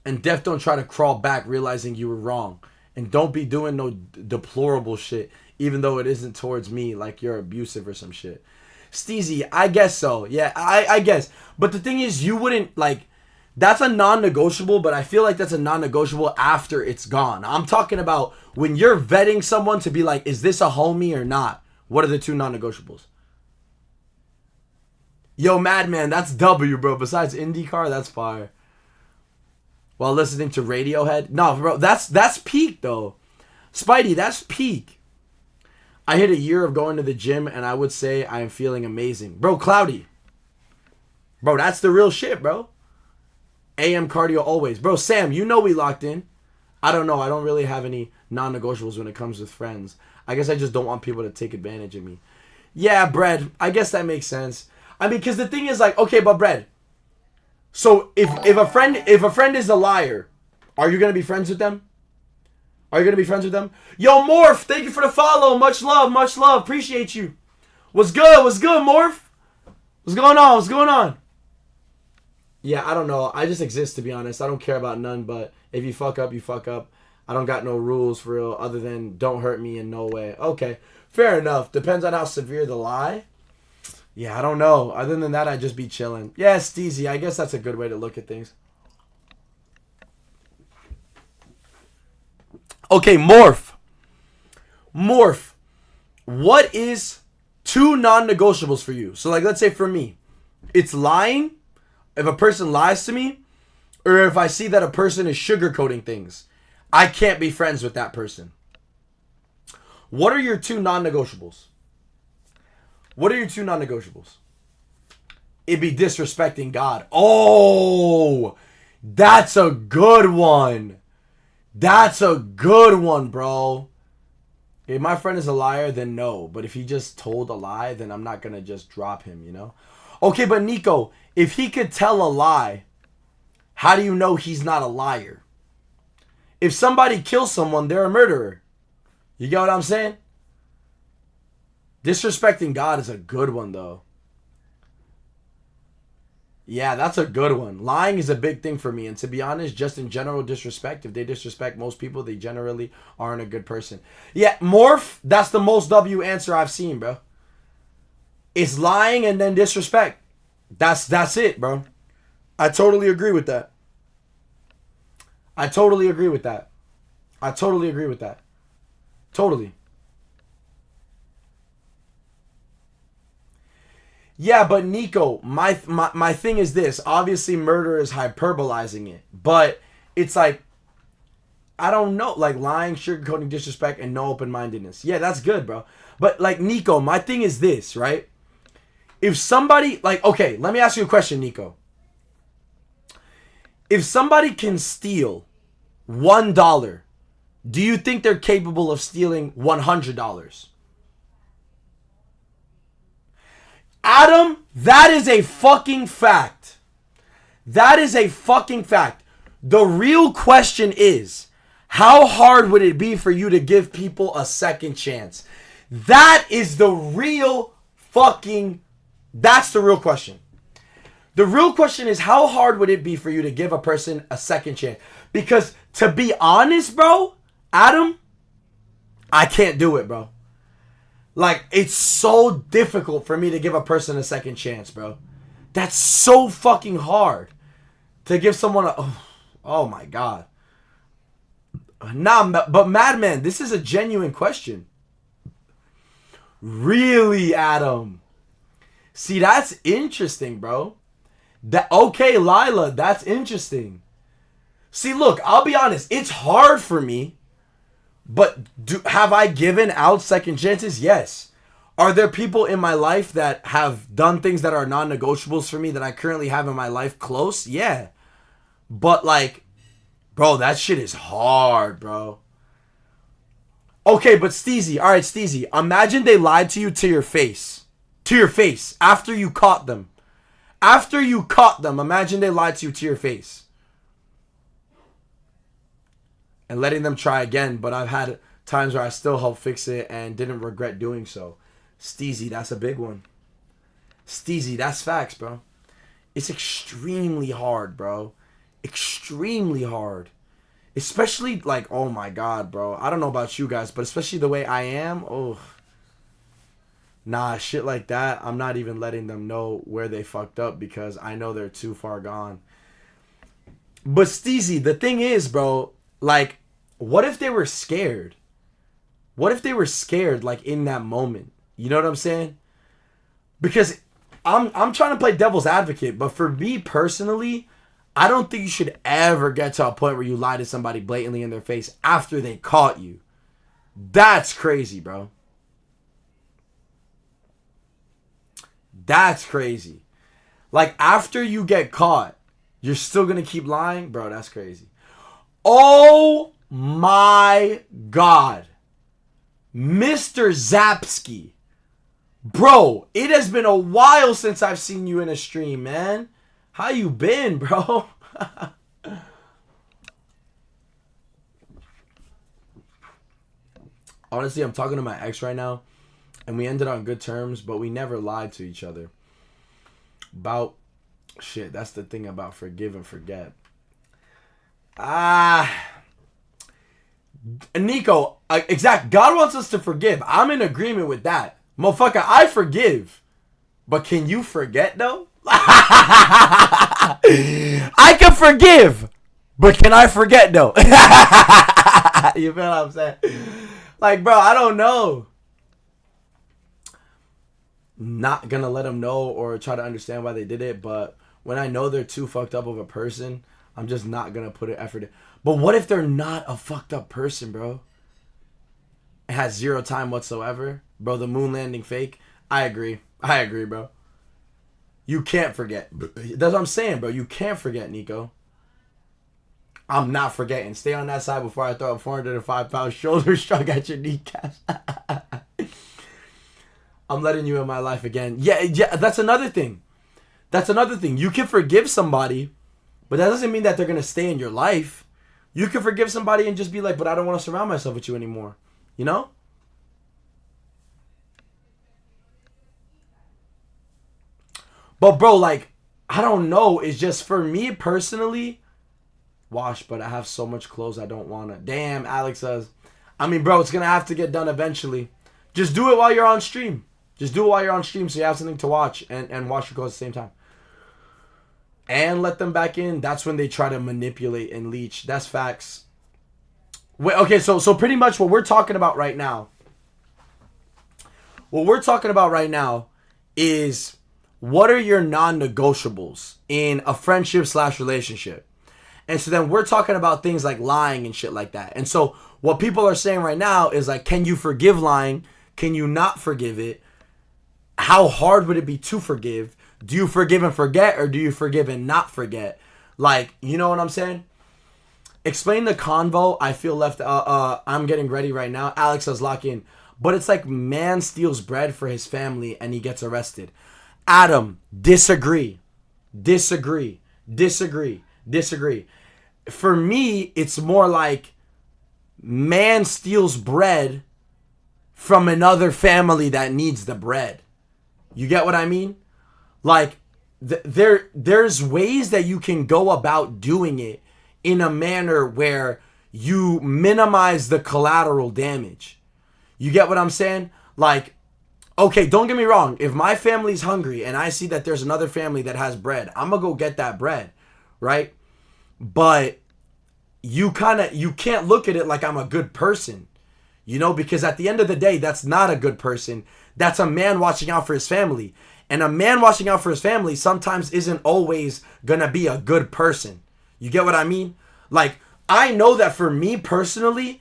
And Def don't try to crawl back realizing you were wrong. And don't be doing no deplorable shit, even though it isn't towards me, like you're abusive or some shit. Steezy, I guess so. Yeah, I guess. But the thing is, you wouldn't, like, that's a non-negotiable, but I feel like that's a non-negotiable after it's gone. I'm talking about when you're vetting someone to be like, is this a homie or not? What are the 2 non-negotiables? Yo, Madman, that's W, bro. Besides IndyCar, that's fire. While listening to Radiohead. No, bro, that's peak, though. Spidey, that's peak. I hit a year of going to the gym, and I would say I am feeling amazing. Bro, Cloudy. Bro, that's the real shit, bro. AM cardio always. Bro, Sam, you know we locked in. I don't know. I don't really have any non-negotiables when it comes with friends. I guess I just don't want people to take advantage of me. Yeah, Bread. I guess that makes sense. I mean, because the thing is, like, okay, but Bread. So if a friend is a liar, are you gonna be friends with them? Are you gonna be friends with them? Yo, Morph, thank you for the follow. Much love, much love. Appreciate you. What's good? What's good, Morph? What's going on? What's going on? Yeah, I don't know. I just exist, to be honest. I don't care about none, but if you fuck up, you fuck up. I don't got no rules for real other than don't hurt me in no way. Okay, fair enough. Depends on how severe the lie. Yeah, I don't know. Other than that, I'd just be chilling. Yeah, Steezy. I guess that's a good way to look at things. Okay, Morph. Morph. What is 2 non-negotiables for you? So, like, let's say for me, it's lying. If a person lies to me, or if I see that a person is sugarcoating things, I can't be friends with that person. What are your 2 non-negotiables? What are your 2 non-negotiables? It'd be disrespecting God. Oh, that's a good one. That's a good one, bro. If my friend is a liar, then no. But if he just told a lie, then I'm not going to just drop him, you know? Okay, but Nico, if he could tell a lie, how do you know he's not a liar? If somebody kills someone, they're a murderer. You get what I'm saying? Disrespecting God is a good one, though. Yeah, that's a good one. Lying is a big thing for me. And to be honest, just in general disrespect, if they disrespect most people, they generally aren't a good person. Yeah, Morph, that's the most W answer I've seen, bro. It's lying and then disrespect. That's it, bro. I totally agree with that. I totally agree with that. I totally agree with that. Totally. Yeah, but Nico, my thing is this. Obviously, murder is hyperbolizing it. But it's like, I don't know. Like lying, sugarcoating, disrespect, and no open-mindedness. Yeah, that's good, bro. But like, Nico, my thing is this, right? If somebody, like, okay, let me ask you a question, Nico. If somebody can steal $1, do you think they're capable of stealing $100? Adam, that is a fucking fact. That is a fucking fact. The real question is, how hard would it be for you to give people a second chance? That is the real fucking, that's the real question. The real question is, how hard would it be for you to give a person a second chance? Because to be honest, bro, Adam, I can't do it, bro. Like, it's so difficult for me to give a person a second chance, bro. That's so fucking hard. To give someone a... Oh my God. Nah, but Madman, this is a genuine question. Really, Adam? See, that's interesting, bro. Okay, Lila, that's interesting. See, look, I'll be honest. It's hard for me, but have I given out second chances? Yes. Are there people in my life that have done things that are non-negotiables for me that I currently have in my life close? Yeah. But like, bro, that shit is hard, bro. Okay, but Steezy, all right, Steezy, imagine they lied to you to your face. To your face, after you caught them. After you caught them, imagine they lied to you to your face. And letting them try again, but I've had times where I still helped fix it and didn't regret doing so. Steezy, that's a big one. Steezy, that's facts, bro. It's extremely hard, bro. Extremely hard. Especially, like, oh my God, bro. I don't know about you guys, but especially the way I am, oh. Nah, shit like that, I'm not even letting them know where they fucked up because I know they're too far gone. But Steezy, the thing is, bro, like, what if they were scared? What if they were scared, like, in that moment? You know what I'm saying? Because I'm trying to play devil's advocate, but for me personally, I don't think you should ever get to a point where you lie to somebody blatantly in their face after they caught you. That's crazy, bro. That's crazy. Like, after you get caught, you're still going to keep lying? Bro, that's crazy. Oh my God. Mr. Zapsky. Bro, it has been a while since I've seen you in a stream, man. How you been, bro? Honestly, I'm talking to my ex right now, and we ended on good terms, but we never lied to each other. Shit, that's the thing about forgive and forget. Nico, exact. God wants us to forgive. I'm in agreement with that. Motherfucker, I forgive. But can you forget, though? I can forgive. But can I forget, though? You feel what I'm saying? Like, bro, I don't know. Not gonna let them know or try to understand why they did it. But when I know they're too fucked up of a person, I'm just not gonna put an effort in. But what if they're not a fucked up person, bro? It has zero time whatsoever. Bro, the moon landing fake. I agree, bro. You can't forget. That's what I'm saying, bro. You can't forget, Nico. I'm not forgetting. Stay on that side before I throw a 405-pound shoulder shrug at your kneecaps. I'm letting you in my life again. Yeah, that's another thing. You can forgive somebody, but that doesn't mean that they're going to stay in your life. You can forgive somebody and just be like, but I don't want to surround myself with you anymore. You know? But bro, like, I don't know. It's just for me personally, wash, but I have so much clothes I don't want to. Damn, Alex says. I mean, bro, it's going to have to get done eventually. Just do it while you're on stream. So you have something to watch and wash your clothes at the same time. And let them back in. That's when they try to manipulate and leech. That's facts. Wait, okay, so pretty much what we're talking about right now. Is what are your non-negotiables in a friendship/relationship? And so then we're talking about things like lying and shit like that. And so what people are saying right now is like, can you forgive lying? Can you not forgive it? How hard would it be to forgive? Do you forgive and forget, or do you forgive and not forget? Like, you know what I'm saying? Explain the convo. I feel left. I'm getting ready right now. Alex says lock in. But it's like man steals bread for his family and he gets arrested. Adam, disagree. For me, it's more like man steals bread from another family that needs the bread. You get what I mean? Like, there's ways that you can go about doing it in a manner where you minimize the collateral damage. You get what I'm saying? Like, okay, don't get me wrong. If my family's hungry and I see that there's another family that has bread, I'm going to go get that bread, right? But you can't look at it like I'm a good person. You know, because at the end of the day, that's not a good person. That's a man watching out for his family. And a man watching out for his family sometimes isn't always gonna be a good person. You get what I mean? Like, I know that for me personally,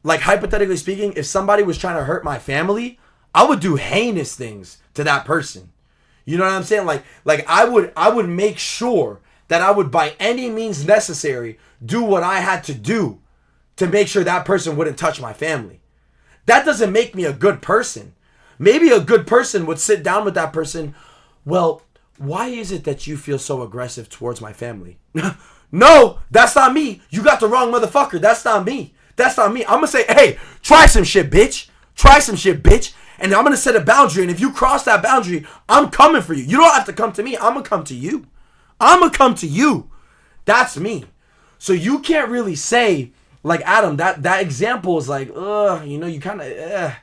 like hypothetically speaking, if somebody was trying to hurt my family, I would do heinous things to that person. You know what I'm saying? Like I would make sure that I would by any means necessary do what I had to do to make sure that person wouldn't touch my family. That doesn't make me a good person. Maybe a good person would sit down with that person. Well, why is it that you feel so aggressive towards my family? No, that's not me. You got the wrong motherfucker. That's not me. That's not me. I'm going to say, hey, try some shit, bitch. Try some shit, bitch. And I'm going to set a boundary. And if you cross that boundary, I'm coming for you. You don't have to come to me. I'm going to come to you. I'm going to come to you. That's me. So you can't really say, like, Adam, that example is like, you know, you kind of,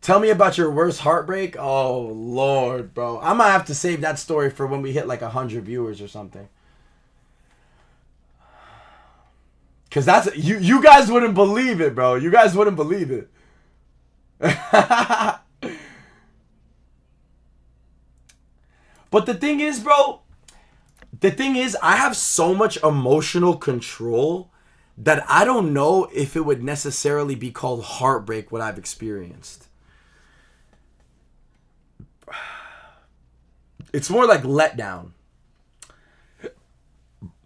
Tell me about your worst heartbreak. Oh, Lord, bro. I might have to save that story for when we hit like 100 viewers or something. Because that's, you guys wouldn't believe it, bro. You guys wouldn't believe it. But the thing is, bro, I have so much emotional control that I don't know if it would necessarily be called heartbreak what I've experienced. It's more like letdown.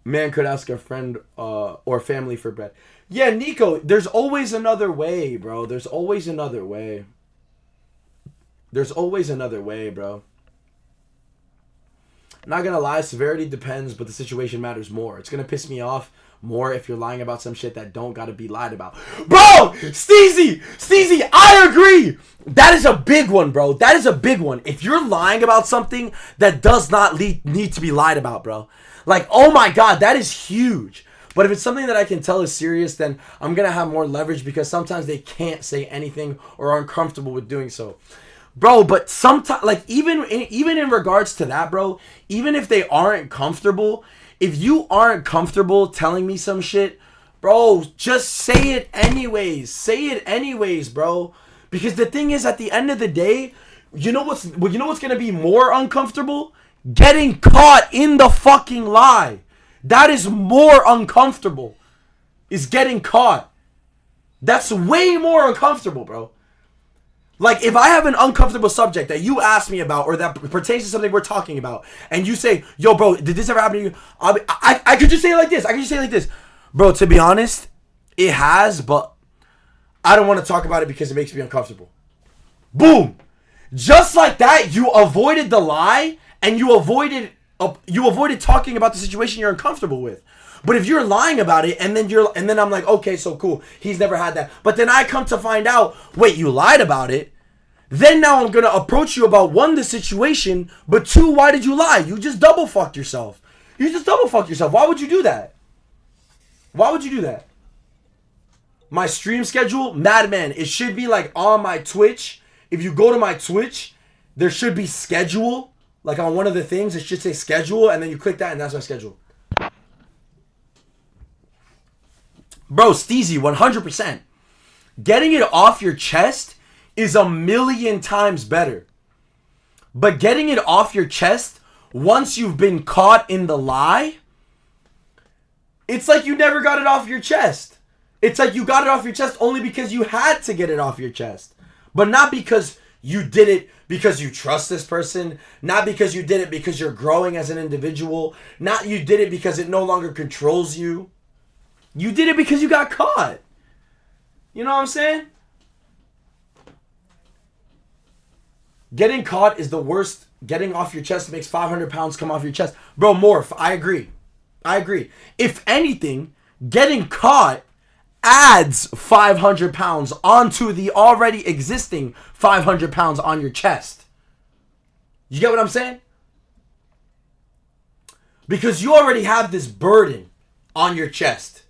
Man could ask a friend or family for bread. Yeah, Nico, there's always another way, bro. There's always another way. There's always another way, bro. Not gonna lie, severity depends, but the situation matters more. It's gonna piss me off more if you're lying about some shit that don't gotta be lied about. Bro! Steezy, I agree! That is a big one, bro. That is a big one. If you're lying about something that does not need to be lied about, bro. Like, oh my God, that is huge. But if it's something that I can tell is serious, then I'm gonna have more leverage because sometimes they can't say anything or are uncomfortable with doing so. Bro, but sometimes, like, even in regards to that, bro, even if they aren't comfortable, if you aren't comfortable telling me some shit, bro, just say it anyways. Say it anyways, bro. Because the thing is, at the end of the day, you know what's gonna be more uncomfortable? Getting caught in the fucking lie. That is more uncomfortable. Is getting caught. That's way more uncomfortable, bro. Like, if I have an uncomfortable subject that you ask me about or that pertains to something we're talking about, and you say, yo, bro, did this ever happen to you? I could just say it like this. Bro, to be honest, it has, but I don't want to talk about it because it makes me uncomfortable. Boom. Just like that, you avoided the lie, and you avoided talking about the situation you're uncomfortable with. But if you're lying about it, and then I'm like, okay, so cool, he's never had that. But then I come to find out, wait, you lied about it. Then now I'm gonna approach you about one, the situation, but two, why did you lie? You just double fucked yourself. Why would you do that? My stream schedule, madman. It should be like on my Twitch. If you go to my Twitch, there should be schedule. Like on one of the things, it should say schedule, and then you click that, and that's my schedule. Bro, Steezy, 100%. Getting it off your chest is 1,000,000 times better. But getting it off your chest, once you've been caught in the lie, it's like you never got it off your chest. It's like you got it off your chest only because you had to get it off your chest. But not because you did it because you trust this person. Not because you did it because you're growing as an individual. Not you did it because it no longer controls you. You did it because you got caught. You know what I'm saying? Getting caught is the worst. Getting off your chest makes 500 pounds come off your chest. Bro, Morph, I agree. If anything, getting caught adds 500 pounds onto the already existing 500 pounds on your chest. You get what I'm saying? Because you already have this burden on your chest.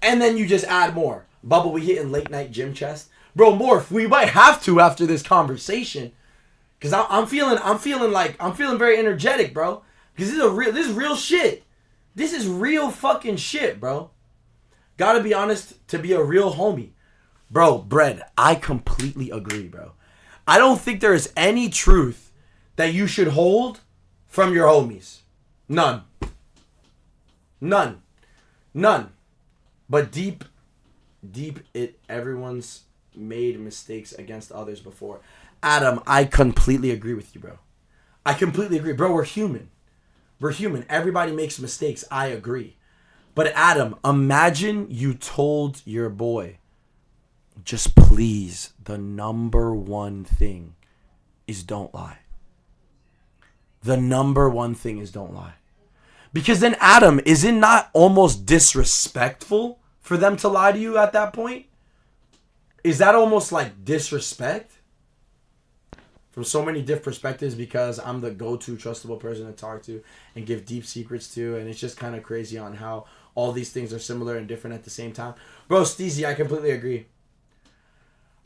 And then you just add more. Bubba, we hitting late night gym chest. Bro, Morph, we might have to after this conversation. Cause I'm feeling very energetic, bro. Cause this is real shit. This is real fucking shit, bro. Gotta be honest, to be a real homie. Bro, Bread, I completely agree, bro. I don't think there is any truth that you should hold from your homies. None. None. None. But deep, everyone's made mistakes against others before. Adam, I completely agree with you, bro. I completely agree. Bro, we're human. We're human. Everybody makes mistakes. I agree. But Adam, imagine you told your boy, just please, the number one thing is don't lie. The number one thing is don't lie. Because then, Adam, is it not almost disrespectful for them to lie to you at that point? Is that almost like disrespect? From so many different perspectives, because I'm the go-to trustable person to talk to and give deep secrets to, and it's just kind of crazy on how all these things are similar and different at the same time. Bro, Steezy, I completely agree.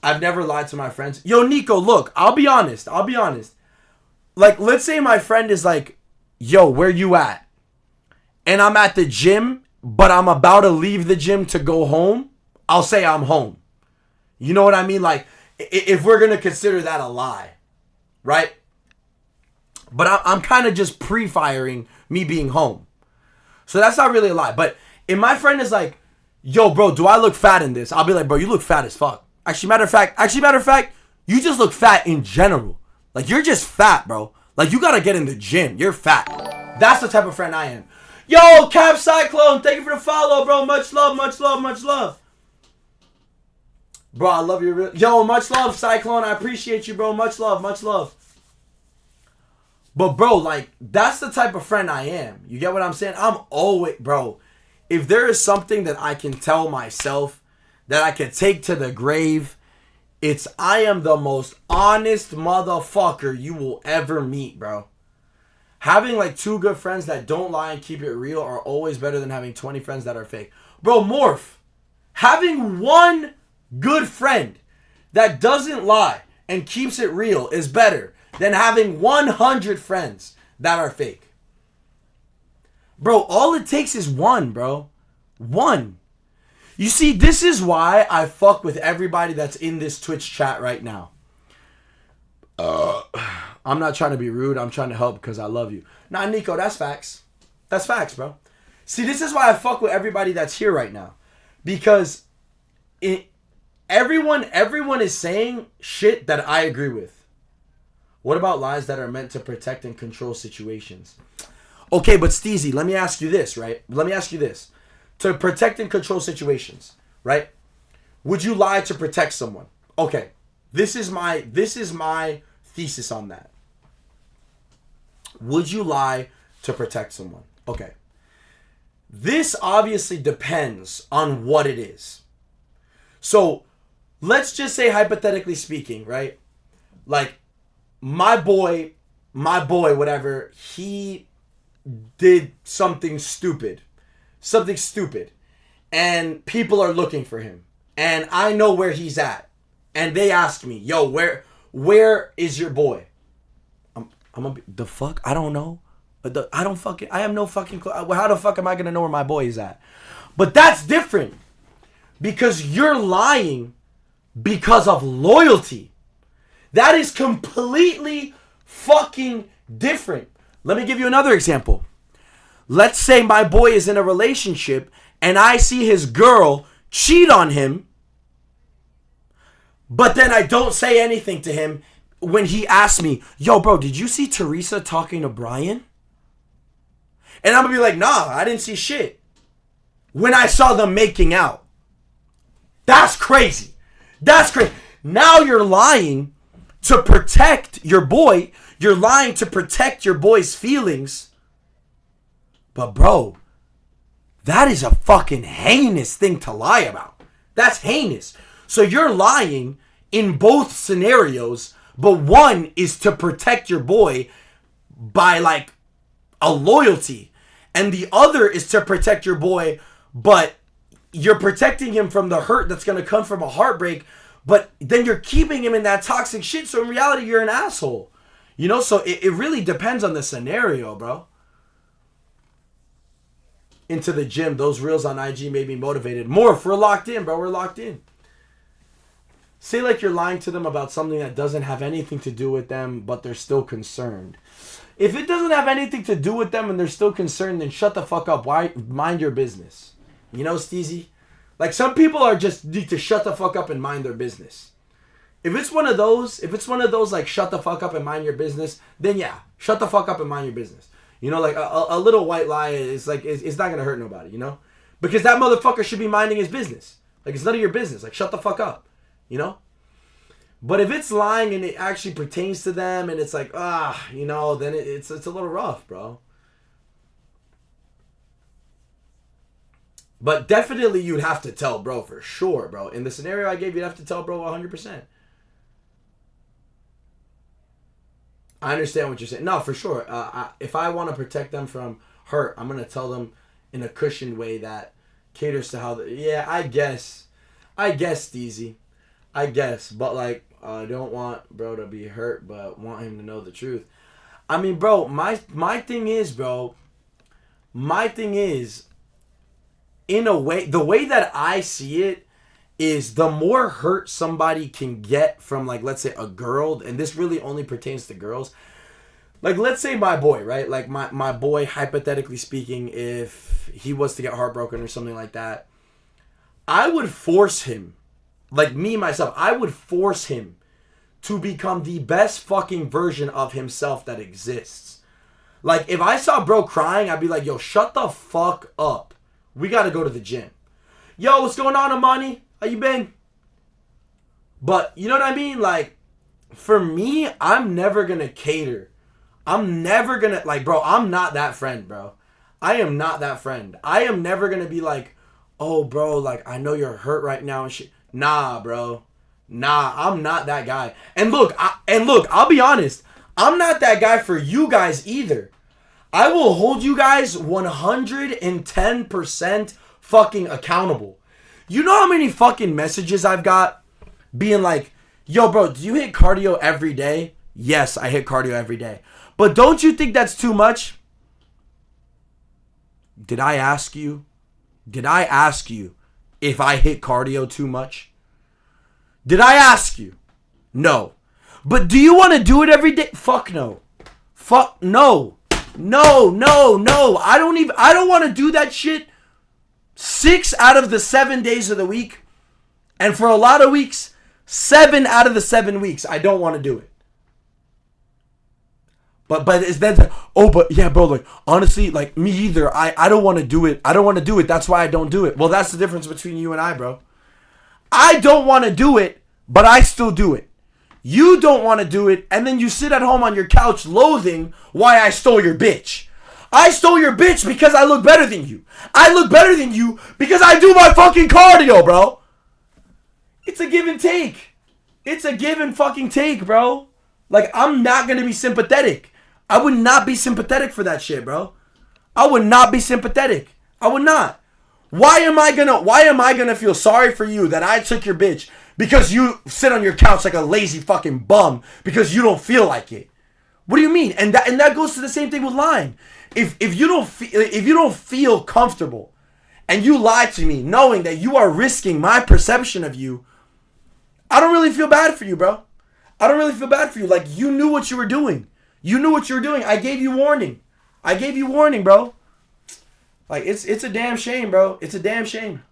I've never lied to my friends. Yo, Nico, look, I'll be honest. Like, let's say my friend is like, yo, where you at? And I'm at the gym, but I'm about to leave the gym to go home. I'll say I'm home. You know what I mean? Like, if we're going to consider that a lie. Right? But I'm kind of just pre-firing me being home. So that's not really a lie. But if my friend is like, yo, bro, do I look fat in this? I'll be like, bro, you look fat as fuck. Actually, matter of fact, you just look fat in general. Like, you're just fat, bro. Like, you got to get in the gym. You're fat. That's the type of friend I am. Yo, Cap Cyclone, thank you for the follow, bro. Much love, much love, much love. Bro, I love you. Yo, much love, Cyclone. I appreciate you, bro. Much love, much love. But, bro, like, that's the type of friend I am. You get what I'm saying? I'm always, bro, if there is something that I can tell myself that I can take to the grave, it's I am the most honest motherfucker you will ever meet, bro. Having, like, 2 good friends that don't lie and keep it real are always better than having 20 friends that are fake. Bro, Morph, having one good friend that doesn't lie and keeps it real is better than having 100 friends that are fake. Bro, all it takes is one, bro. One. You see, this is why I fuck with everybody that's in this Twitch chat right now. I'm not trying to be rude. I'm trying to help because I love you. Nah, Nico, that's facts. That's facts, bro. See, this is why I fuck with everybody that's here right now. Because everyone is saying shit that I agree with. What about lies that are meant to protect and control situations? Okay, but Steezy, let me ask you this, right? Let me ask you this. To protect and control situations, right? Would you lie to protect someone? Okay, this is my thesis on that. Would you lie to protect someone? Okay. This obviously depends on what it is. So, let's just say hypothetically speaking, right? Like, my boy, whatever, he did something stupid. And people are looking for him. And I know where he's at. And they ask me, yo, where is your boy? The fuck? I don't know. I have no fucking clue. How the fuck am I going to know where my boy is at? But that's different. Because you're lying because of loyalty. That is completely fucking different. Let me give you another example. Let's say my boy is in a relationship and I see his girl cheat on him, but then I don't say anything to him when he asks me, yo, bro, did you see Teresa talking to Brian? And I'm going to be like, nah, I didn't see shit. When I saw them making out. That's crazy. That's crazy. Now you're lying to protect your boy. You're lying to protect your boy's feelings. But bro, that is a fucking heinous thing to lie about. That's heinous. So you're lying in both scenarios, but one is to protect your boy by like a loyalty. And the other is to protect your boy, but you're protecting him from the hurt that's going to come from a heartbreak, but then you're keeping him in that toxic shit. So in reality, you're an asshole. You know, so it really depends on the scenario, bro. into the gym. Those reels on IG made me motivated. Morph, we're locked in, bro. We're locked in. Say like you're lying to them about something that doesn't have anything to do with them, but they're still concerned. If it doesn't have anything to do with them and they're still concerned, then shut the fuck up. Why? Mind your business. You know, Steezy? Like, some people are just need to shut the fuck up and mind their business. If it's one of those, like, shut the fuck up and mind your business, then yeah, shut the fuck up and mind your business. You know, like, a little white lie is like, it's not gonna hurt nobody, you know? Because that motherfucker should be minding his business. Like, it's none of your business. Like, shut the fuck up, you know? But if it's lying and it actually pertains to them and it's like, you know, then it's a little rough, bro. But definitely you'd have to tell bro for sure, bro. In the scenario I gave, you'd have to tell bro 100%. I understand what you're saying. No, for sure. If I want to protect them from hurt, I'm going to tell them in a cushioned way that caters to how... yeah, I guess, Steezy. I guess. But, like, I don't want bro to be hurt, but want him to know the truth. I mean, bro, my thing is, bro... my thing is... in a way, the way that I see it is the more hurt somebody can get from, like, let's say a girl, and this really only pertains to girls. Like, let's say my boy, right? Like, my boy, hypothetically speaking, if he was to get heartbroken or something like that, I would force him, like me, myself, I would force him to become the best fucking version of himself that exists. Like, if I saw bro crying, I'd be like, yo, shut the fuck up. We gotta go to the gym. Yo, what's going on, Amani? How you been? But, you know what I mean? Like, for me, I'm never gonna cater. I'm never gonna, like, bro, I'm not that friend, bro. I am not that friend. I am never gonna be like, oh, bro, like, I know you're hurt right now and shit. Nah, bro. Nah, I'm not that guy. And look, I'll be honest. I'm not that guy for you guys either. I will hold you guys 110% fucking accountable. You know how many fucking messages I've got being like, yo, bro, do you hit cardio every day? Yes, I hit cardio every day. But don't you think that's too much? Did I ask you? Did I ask you if I hit cardio too much? Did I ask you? No. But do you want to do it every day? Fuck no. Fuck no. No. I don't want to do that shit 6 out of the 7 days of the week. And for a lot of weeks, 7 out of the 7 weeks, I don't want to do it. But it's then, oh, but yeah, bro, like, honestly, like, me either. I don't want to do it. I don't want to do it. That's why I don't do it. Well, that's the difference between you and I, bro. I don't want to do it, but I still do it. You don't want to do it, and then you sit at home on your couch loathing why I stole your bitch. I stole your bitch because I look better than you. I look better than you because I do my fucking cardio, bro. It's a give and take. It's a give and fucking take, bro. Like, I'm not going to be sympathetic. I would not be sympathetic for that shit, bro. I would not be sympathetic. I would not. Why am I gonna feel sorry for you that I took your bitch because you sit on your couch like a lazy fucking bum because you don't feel like it? What do you mean? And that goes to the same thing with lying. If you don't feel comfortable and you lie to me knowing that you are risking my perception of you, I don't really feel bad for you, bro. I don't really feel bad for you. Like, you knew what you were doing. You knew what you were doing. I gave you warning. Bro. Like, it's a damn shame, bro. It's a damn shame.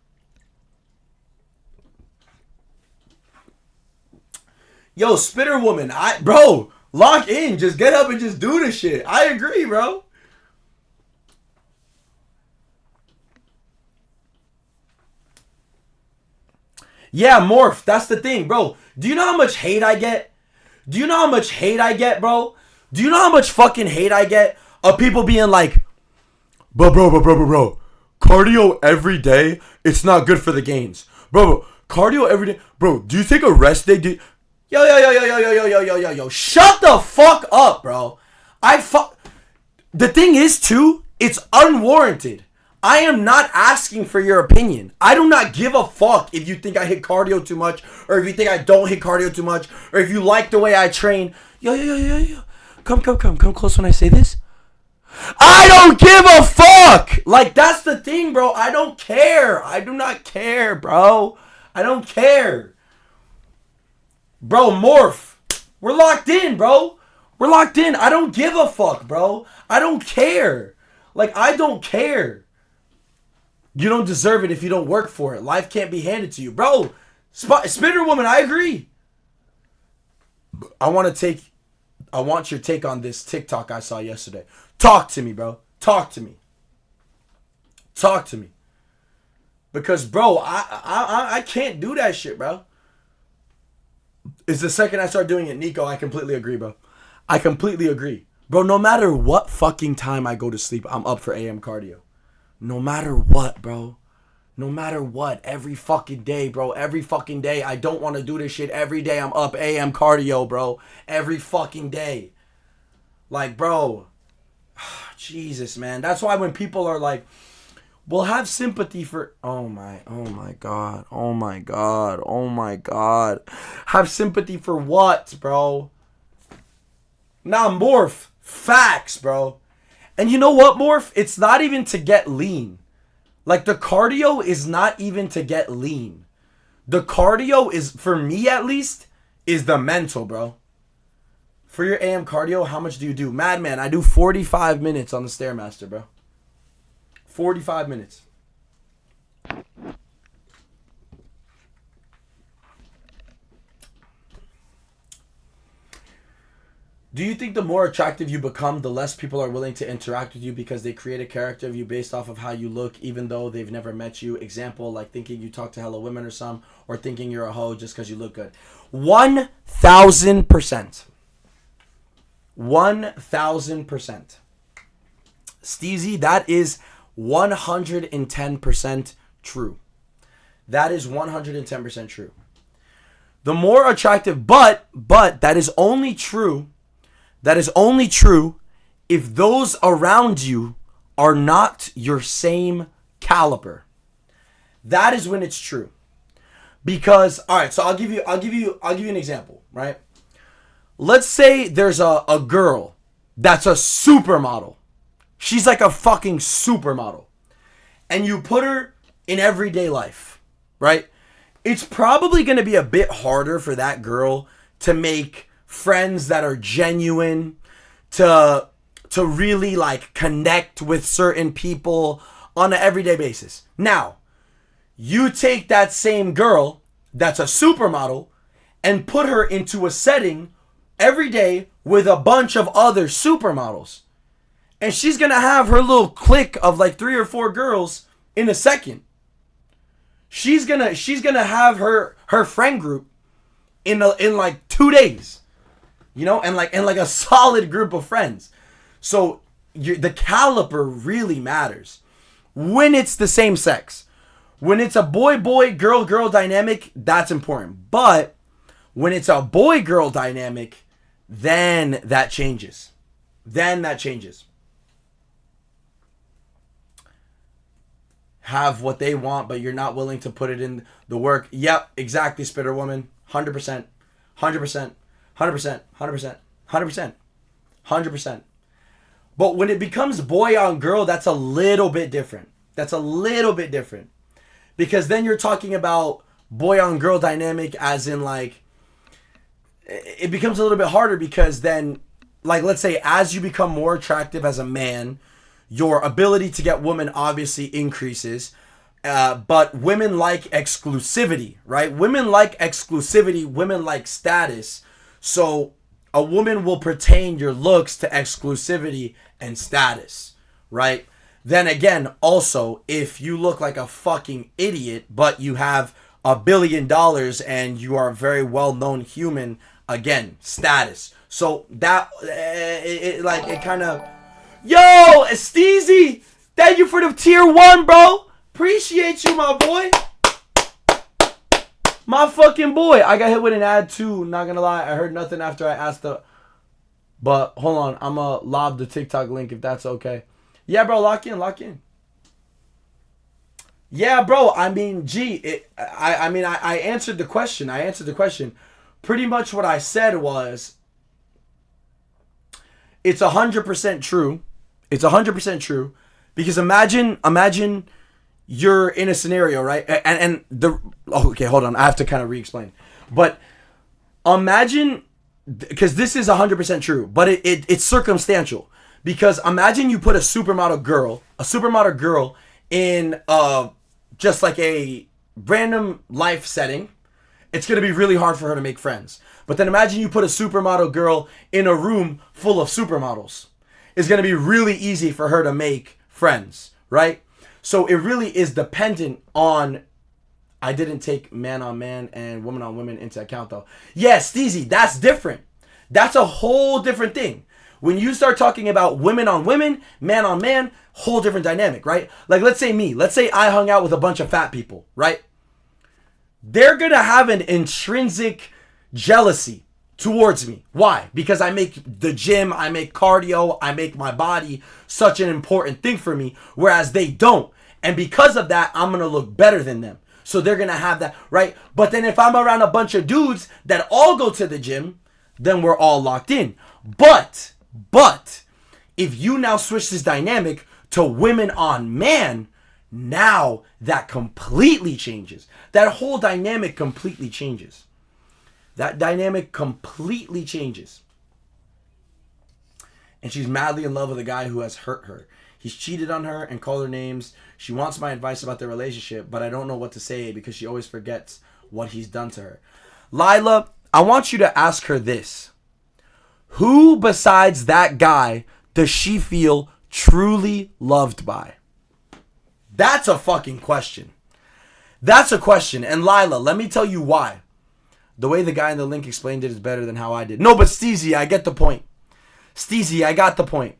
Yo, Spitter Woman, bro, lock in. Just get up and just do the shit. I agree, bro. Yeah, Morph, that's the thing, bro. Do you know how much hate I get? Do you know how much hate I get, bro? Do you know how much fucking hate I get of people being like, bro, cardio every day, it's not good for the gains. Bro, cardio every day. Bro, do you take a rest day? Yo. Shut the fuck up, bro. The thing is, too, it's unwarranted. I am not asking for your opinion. I do not give a fuck if you think I hit cardio too much, or if you think I don't hit cardio too much, or if you like the way I train. Yo. Come close when I say this. I don't give a fuck. Like, that's the thing, bro. I don't care. I do not care, bro. I don't care. Bro, Morph. We're locked in, bro. We're locked in. I don't give a fuck, bro. I don't care. Like, I don't care. You don't deserve it if you don't work for it. Life can't be handed to you. Bro, Spitter Woman, I agree. I want your take on this TikTok I saw yesterday. Talk to me, bro. Talk to me. Talk to me. Because, bro, I can't do that shit, bro. It's the second I start doing it, Nico, I completely agree, bro. I completely agree. Bro, no matter what fucking time I go to sleep, I'm up for AM cardio. No matter what, bro. No matter what. Every fucking day, bro. Every fucking day. I don't want to do this shit. Every day I'm up AM cardio, bro. Every fucking day. Like, bro. Jesus, man. That's why when people are like, well, have sympathy for... Oh my God. Oh my God. Oh my God. Have sympathy for what, bro? Nah, Morph. Facts, bro. And you know what, Morph? It's not even to get lean. Like, the cardio is not even to get lean. The cardio is, for me at least, is the mental, bro. For your AM cardio, how much do you do? Madman, I do 45 minutes on the Stairmaster, bro. 45 minutes. Do you think the more attractive you become, the less people are willing to interact with you because they create a character of you based off of how you look, even though they've never met you? Example, like thinking you talk to hella women or some, or thinking you're a hoe just because you look good. 1,000%. 1,000%. Steezy, that is 110% true. That is 110% true. The more attractive, but that is only true. That is only true if those around you are not your same caliber. That is when it's true. Because, all right, so I'll give you an example, right? Let's say there's a girl that's a supermodel. She's like a fucking supermodel. And you put her in everyday life, right? It's probably going to be a bit harder for that girl to make friends that are genuine, to really like connect with certain people on an everyday basis. Now, you take that same girl that's a supermodel and put her into a setting every day with a bunch of other supermodels. And she's going to have her little clique of like 3 or 4 girls in a second. She's going to have her friend group in like 2 days. You know, and like a solid group of friends. So the caliber really matters when it's the same sex. When it's a boy-boy, girl-girl dynamic, that's important. But when it's a boy-girl dynamic, then that changes. Have what they want, but you're not willing to put it in the work. Yep, exactly, Spitter Woman. 100%. 100%. 100%, 100%, 100%, 100%. But when it becomes boy on girl, that's a little bit different. Because then you're talking about boy on girl dynamic as in like, it becomes a little bit harder because then, like, let's say as you become more attractive as a man, your ability to get women obviously increases. But women like exclusivity, right? Women like exclusivity, women like status. So a woman will pertain your looks to exclusivity and status, right? Then again, also, if you look like a fucking idiot, but you have $1 billion and you are a very well-known human, again, status. So that, it kind of... Yo, Steezy! Thank you for the tier 1, bro! Appreciate you, my boy! My fucking boy. I got hit with an ad too. Not gonna lie. I heard nothing after I asked the... But hold on. I'm gonna lob the TikTok link if that's okay. Yeah, bro. Lock in. Yeah, bro. I mean, I answered the question. Pretty much what I said was... It's 100% true. It's 100% true. Because imagine you're in a scenario, right? Okay, hold on. I have to kind of re-explain. But imagine, because this is 100% true, but it's circumstantial. Because imagine you put a supermodel girl in just like a random life setting. It's going to be really hard for her to make friends. But then imagine you put a supermodel girl in a room full of supermodels. It's going to be really easy for her to make friends, right? So it really is dependent on... I didn't take man on man and woman on women into account though. Yeah, Steezy, that's different. That's a whole different thing. When you start talking about women on women, man on man, whole different dynamic, right? Like, let's say I hung out with a bunch of fat people, right? They're going to have an intrinsic jealousy towards me. Why? Because I make the gym, I make cardio, I make my body such an important thing for me, whereas they don't. And because of that, I'm going to look better than them. So they're going to have that, right? But then if I'm around a bunch of dudes that all go to the gym, then we're all locked in. But if you now switch this dynamic to women on man, now that completely changes. That whole dynamic completely changes. And she's madly in love with a guy who has hurt her. He's cheated on her and called her names. She wants my advice about their relationship, but I don't know what to say because she always forgets what he's done to her. Lila, I want you to ask her this. Who besides that guy does she feel truly loved by? That's a fucking question. That's a question. And Lila, let me tell you why. The way the guy in the link explained it is better than how I did. No, but Steezy, I get the point. Steezy, I got the point.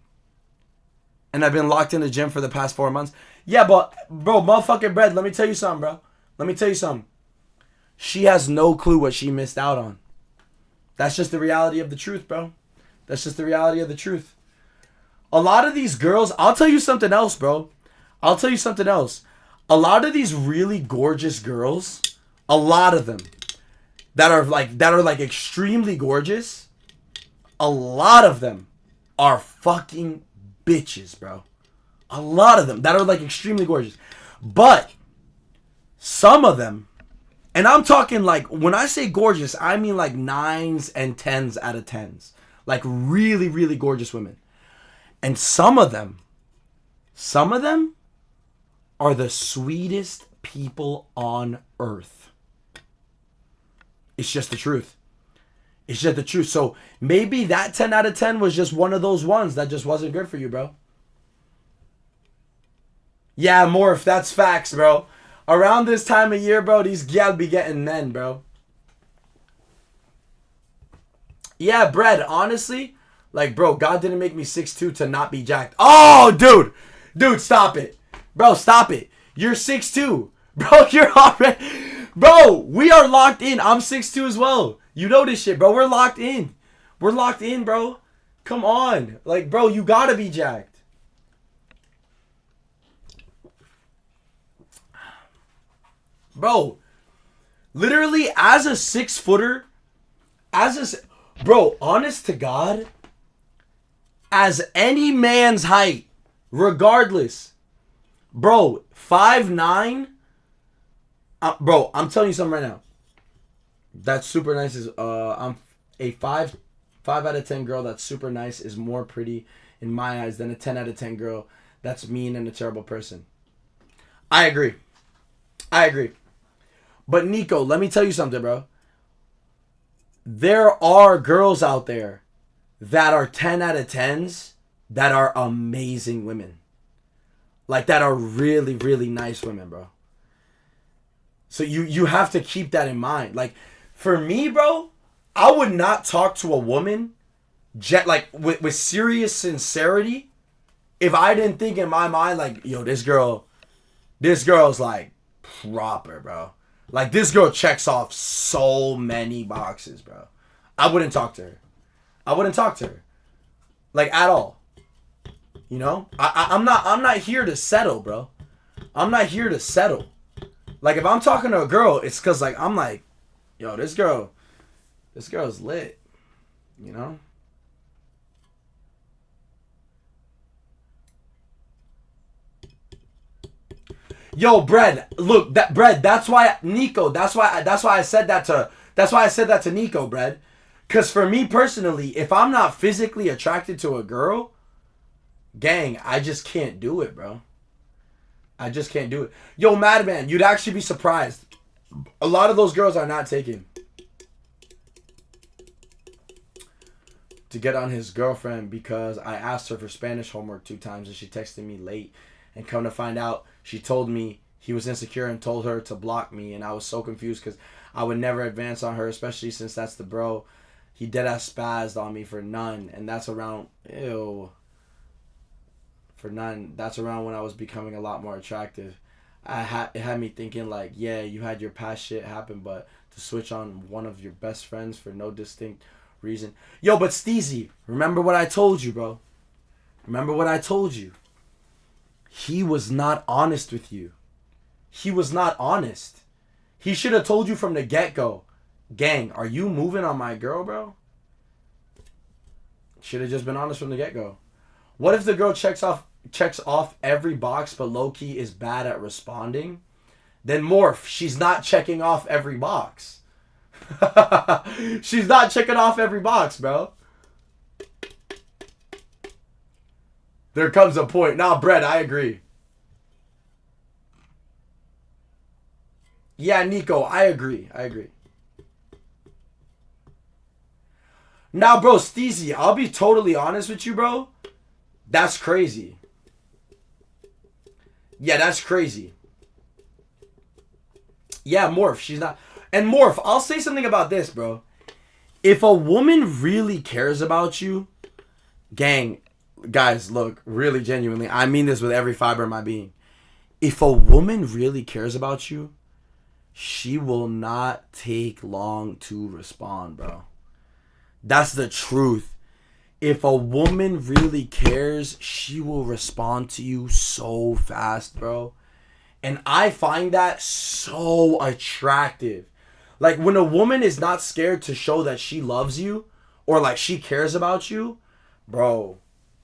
And I've been locked in the gym for the past 4 months. Yeah, but, bro, motherfucking bread, let me tell you something, bro. Let me tell you something. She has no clue what she missed out on. That's just the reality of the truth, bro. That's just the reality of the truth. A lot of these girls, I'll tell you something else, bro. I'll tell you something else. A lot of these really gorgeous girls, a lot of them that are like extremely gorgeous, a lot of them are fucking bitches, bro. A lot of them that are like extremely gorgeous. But some of them, and I'm talking like, when I say gorgeous, I mean like 9s and 10s out of 10s. Like really, really gorgeous women. And some of them are the sweetest people on earth. It's just the truth. It's just the truth. So maybe that 10 out of 10 was just one of those ones that just wasn't good for you, bro. Yeah, Morph, that's facts, bro. Around this time of year, bro, these gal be getting men, bro. Yeah, Bread, honestly, like, bro, God didn't make me 6'2" to not be jacked. Oh, dude. Dude, stop it. Bro, stop it. You're 6'2". Bro, you're already... Bro, we are locked in. I'm 6'2" as well. You know this shit, bro. We're locked in. We're locked in, bro. Come on. Like, bro, you gotta be jacked. Bro, literally, as a 6-footer, bro, honest to God, as any man's height, regardless, bro, 5'9", bro, I'm telling you something right now. That's super nice. I'm a 5 out of 10 girl that's super nice is more pretty in my eyes than a 10 out of 10 girl that's mean and a terrible person. I agree. But Nico, let me tell you something, bro. There are girls out there that are 10 out of 10s that are amazing women. Like, that are really, really nice women, bro. So you have to keep that in mind. Like, for me, bro, I would not talk to a woman with serious sincerity if I didn't think in my mind, like, yo, this girl's like proper, bro. Like, this girl checks off so many boxes, bro. I wouldn't talk to her. Like, at all. You know? I'm not here to settle, bro. I'm not here to settle. Like, if I'm talking to a girl, it's because, like, I'm like, yo, this girl's lit. You know? Yo, Bread, look, that Bread, that's why Nico, that's why I said that to Nico, Bread. Cause for me personally, if I'm not physically attracted to a girl, gang, I just can't do it, bro. I just can't do it. Yo, Madman, you'd actually be surprised. A lot of those girls are not taken. To get on his girlfriend because I asked her for Spanish homework 2 times and she texted me late. And come to find out, she told me he was insecure and told her to block me. And I was so confused because I would never advance on her, especially since that's the bro. He deadass spazzed on me for none. And that's around, for none. That's around when I was becoming a lot more attractive. It had me thinking like, yeah, you had your past shit happen, but to switch on one of your best friends for no distinct reason. Yo, but Steezy, remember what I told you, bro. Remember what I told you. He was not honest with you. He was not honest. He should have told you from the get-go, gang, are you moving on my girl, bro? Should have just been honest from the get-go. What if the girl checks off every box but low-key is bad at responding? Then Morph, she's not checking off every box. She's not checking off every box, bro. There comes a point. Now, Brett, I agree. Yeah, Nico, I agree. Now, bro, Steezy, I'll be totally honest with you, bro. That's crazy. Yeah, that's crazy. Yeah, Morph, she's not... And Morph, I'll say something about this, bro. If a woman really cares about you, gang, guys, look, really genuinely, I mean this with every fiber of my being. If a woman really cares about you, she will not take long to respond, bro. That's the truth. If a woman really cares, she will respond to you so fast, bro. And I find that so attractive. Like, when a woman is not scared to show that she loves you or, like, she cares about you, bro,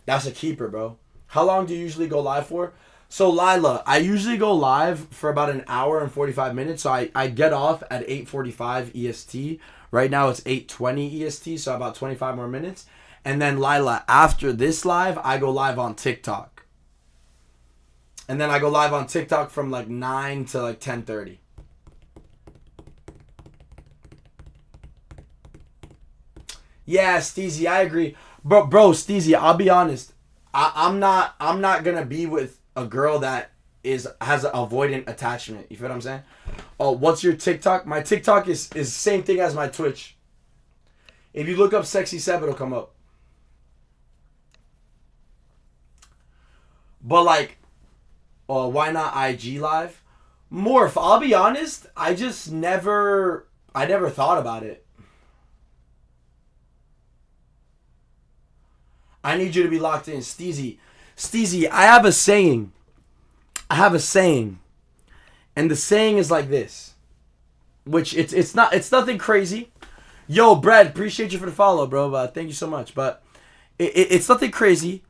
that's a keeper, bro. How long do you usually go live for? So, Lila, I usually go live for about an hour and 45 minutes. So, I get off at 8:45 EST. Right now, it's 8:20 EST, so about 25 more minutes. And then, Lila, after this live, I go live on TikTok. And then I go live on TikTok from, like, 9 to, like, 10:30. Yeah, Steezy, I agree. Bro, Steezy, I'll be honest. I'm not gonna be with a girl that has an avoidant attachment. You feel what I'm saying? Oh, what's your TikTok? My TikTok is same thing as my Twitch. If you look up Sxcseb, it'll come up. But like, why not IG live? Morph, I'll be honest, I never thought about it. I need you to be locked in. Steezy, I have a saying. And the saying is like this. Which it's nothing crazy. Yo, Brad, appreciate you for the follow, bro. Thank you so much. But it's nothing crazy.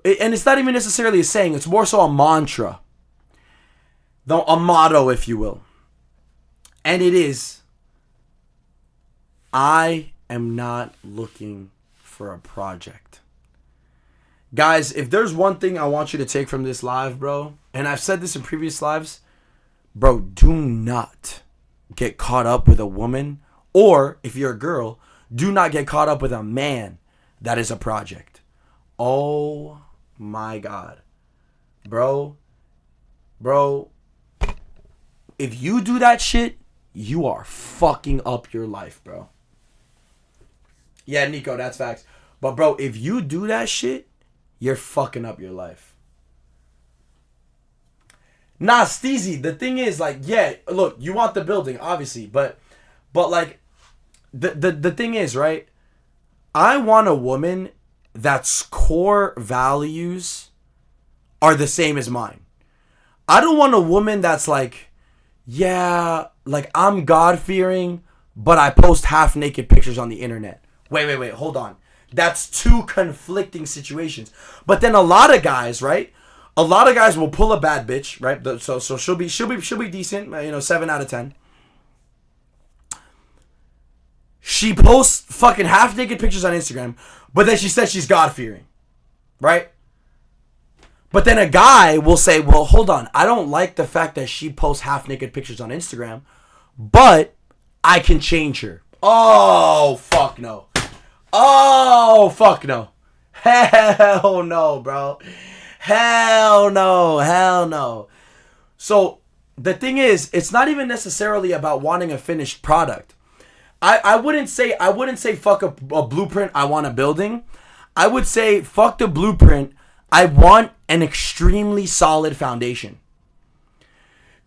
And it's not even necessarily a saying. It's more so a mantra. A motto, if you will. And it is, I am not looking for a project. Guys, if there's one thing I want you to take from this live, bro, and I've said this in previous lives, bro, do not get caught up with a woman, or if you're a girl, do not get caught up with a man that is a project. Oh my God. Bro, if you do that shit, you are fucking up your life, bro. Yeah, Nico, that's facts. But bro, if you do that shit, you're fucking up your life. Nah, Steezy, the thing is, like, yeah, look, you want the building, obviously, but like, the thing is, right, I want a woman that's core values are the same as mine. I don't want a woman that's like, yeah, like, I'm God-fearing, but I post half-naked pictures on the internet. Wait, hold on. That's two conflicting situations. But then a lot of guys, right? A lot of guys will pull a bad bitch, right? So she'll be decent, 7 out of 10. She posts fucking half naked pictures on Instagram, but then she says she's God fearing, right? But then a guy will say, well, hold on, I don't like the fact that she posts half naked pictures on Instagram, but I can change her. Oh fuck no. Oh fuck no. Hell no, bro. Hell no. Hell no. So the thing is, it's not even necessarily about wanting a finished product. I wouldn't say fuck a blueprint, I want a building. I would say fuck the blueprint, I want an extremely solid foundation.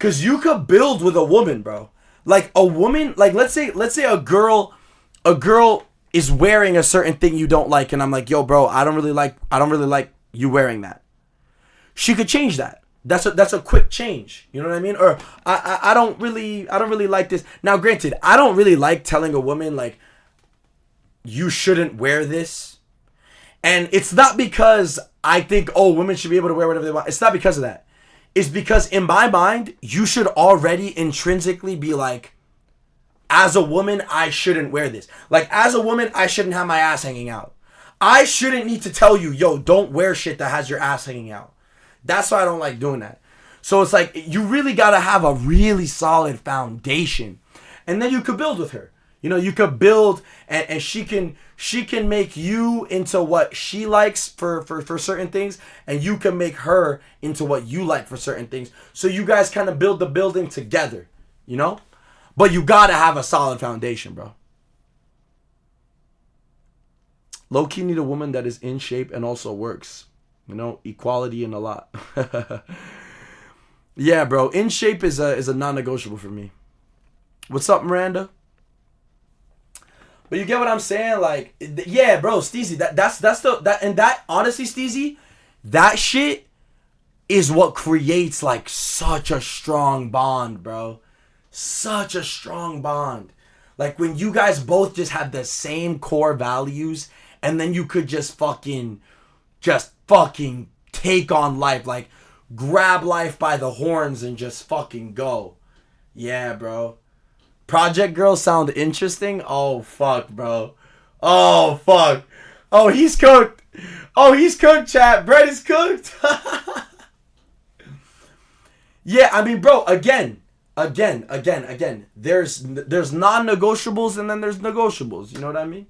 Cause you could build with a woman, bro. Like a woman, like let's say a girl is wearing a certain thing you don't like, and I'm like, yo, bro, I don't really like you wearing that. She could change that. That's a quick change. You know what I mean? Or I don't really like this. Now, granted, I don't really like telling a woman like you shouldn't wear this. And it's not because I think, oh, women should be able to wear whatever they want. It's not because of that. It's because in my mind, you should already intrinsically be like, as a woman, I shouldn't wear this. Like, as a woman, I shouldn't have my ass hanging out. I shouldn't need to tell you, yo, don't wear shit that has your ass hanging out. That's why I don't like doing that. So it's like, you really got to have a really solid foundation. And then you could build with her. You could build and she can make you into what she likes for certain things. And you can make her into what you like for certain things. So you guys kind of build the building together, But you got to have a solid foundation, bro. Low-key need a woman that is in shape and also works. Equality and a lot. Yeah, bro. In shape is a non-negotiable for me. What's up, Miranda? But you get what I'm saying? Like, yeah, bro, Steezy. That honestly, Steezy, that shit is what creates like such a strong bond, bro. Such a strong bond. Like when you guys both just have the same core values, and then you could just fucking take on life, like grab life by the horns and just fucking go. Yeah, bro. Project girls sound interesting. Oh fuck, bro. Oh fuck. Oh, he's cooked. Oh, he's cooked, chat. Bread is cooked. Yeah, I mean, bro, again. There's non-negotiables and then there's negotiables. You know what I mean?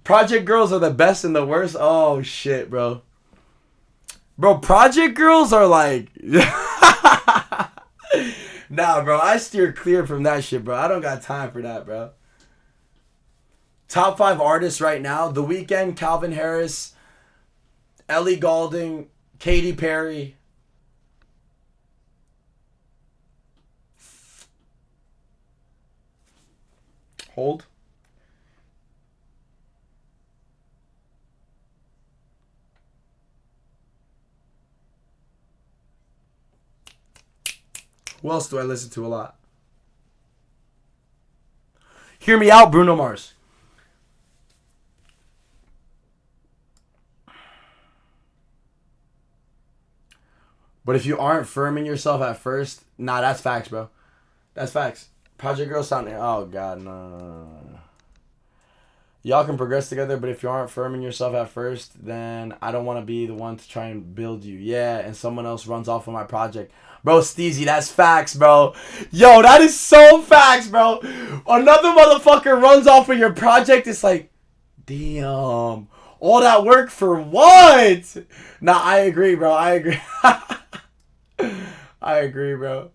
Project girls are the best and the worst. Oh shit, bro. Bro, project girls are like nah, bro. I steer clear from that shit, bro. I don't got time for that, bro. Top 5 artists right now: The Weeknd, Calvin Harris, Ellie Goulding, Katy Perry. Hold. Who else do I listen to a lot? Hear Me Out, Bruno Mars. But if you aren't firm in yourself at first, nah, that's facts, bro. That's facts. Project Girl sound. Oh God, no. Y'all can progress together, but if you aren't firm in yourself at first, then I don't want to be the one to try and build you. Yeah, and someone else runs off of my project. Bro, Steezy, that's facts, bro. Yo, that is so facts, bro. Another motherfucker runs off of your project. It's like, damn. All that work for what? Nah, I agree, bro. I agree. I agree, bro.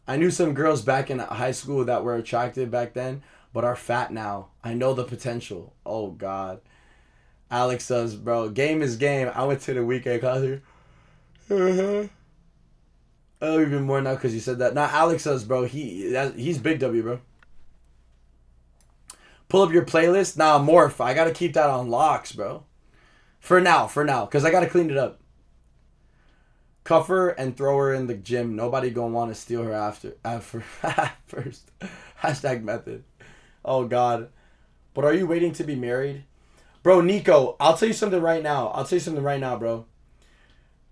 I knew some girls back in high school that were attractive back then, but are fat now. I know the potential. Oh, God. Alex says, bro, game is game. I went to the weekend concert. Oh, even more now because you said that. Now, Alex says, bro, he's Big W, bro. Pull up your playlist. Nah, Morph. I got to keep that on locks, bro. For now. Because I got to clean it up. Cuff her and throw her in the gym. Nobody gonna want to steal her after first. Hashtag method. Oh, God. But are you waiting to be married? Bro, Nico, I'll tell you something right now. Bro.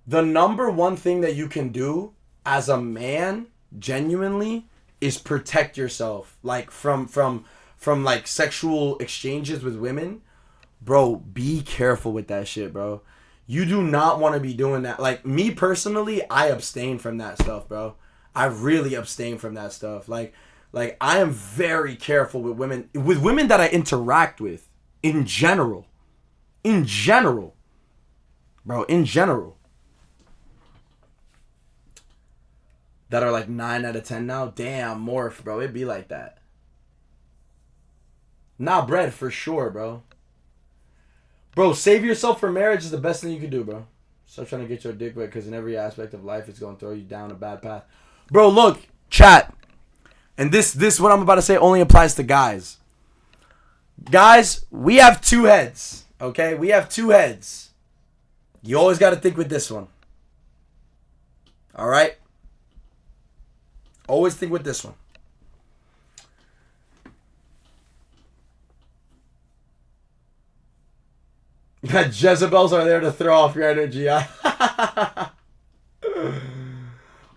The number one thing that you can do as a man, genuinely, is protect yourself. Like, from like, sexual exchanges with women. Bro, be careful with that shit, bro. You do not want to be doing that. Like, me personally, I abstain from that stuff, bro. I really abstain from that stuff. Like I am very careful with women that I interact with in general. Bro, in general. That are like 9 out of 10 now. Damn, morph, bro. It'd be like that. Nah, bread, for sure, bro. Bro, save yourself for marriage is the best thing you can do, bro. Stop trying to get your dick wet because in every aspect of life, it's going to throw you down a bad path. Bro, look, chat. And this what I'm about to say only applies to guys. Guys, we have two heads, okay? We have two heads. You always got to think with this one. All right? Always think with this one. Jezebels are there to throw off your energy.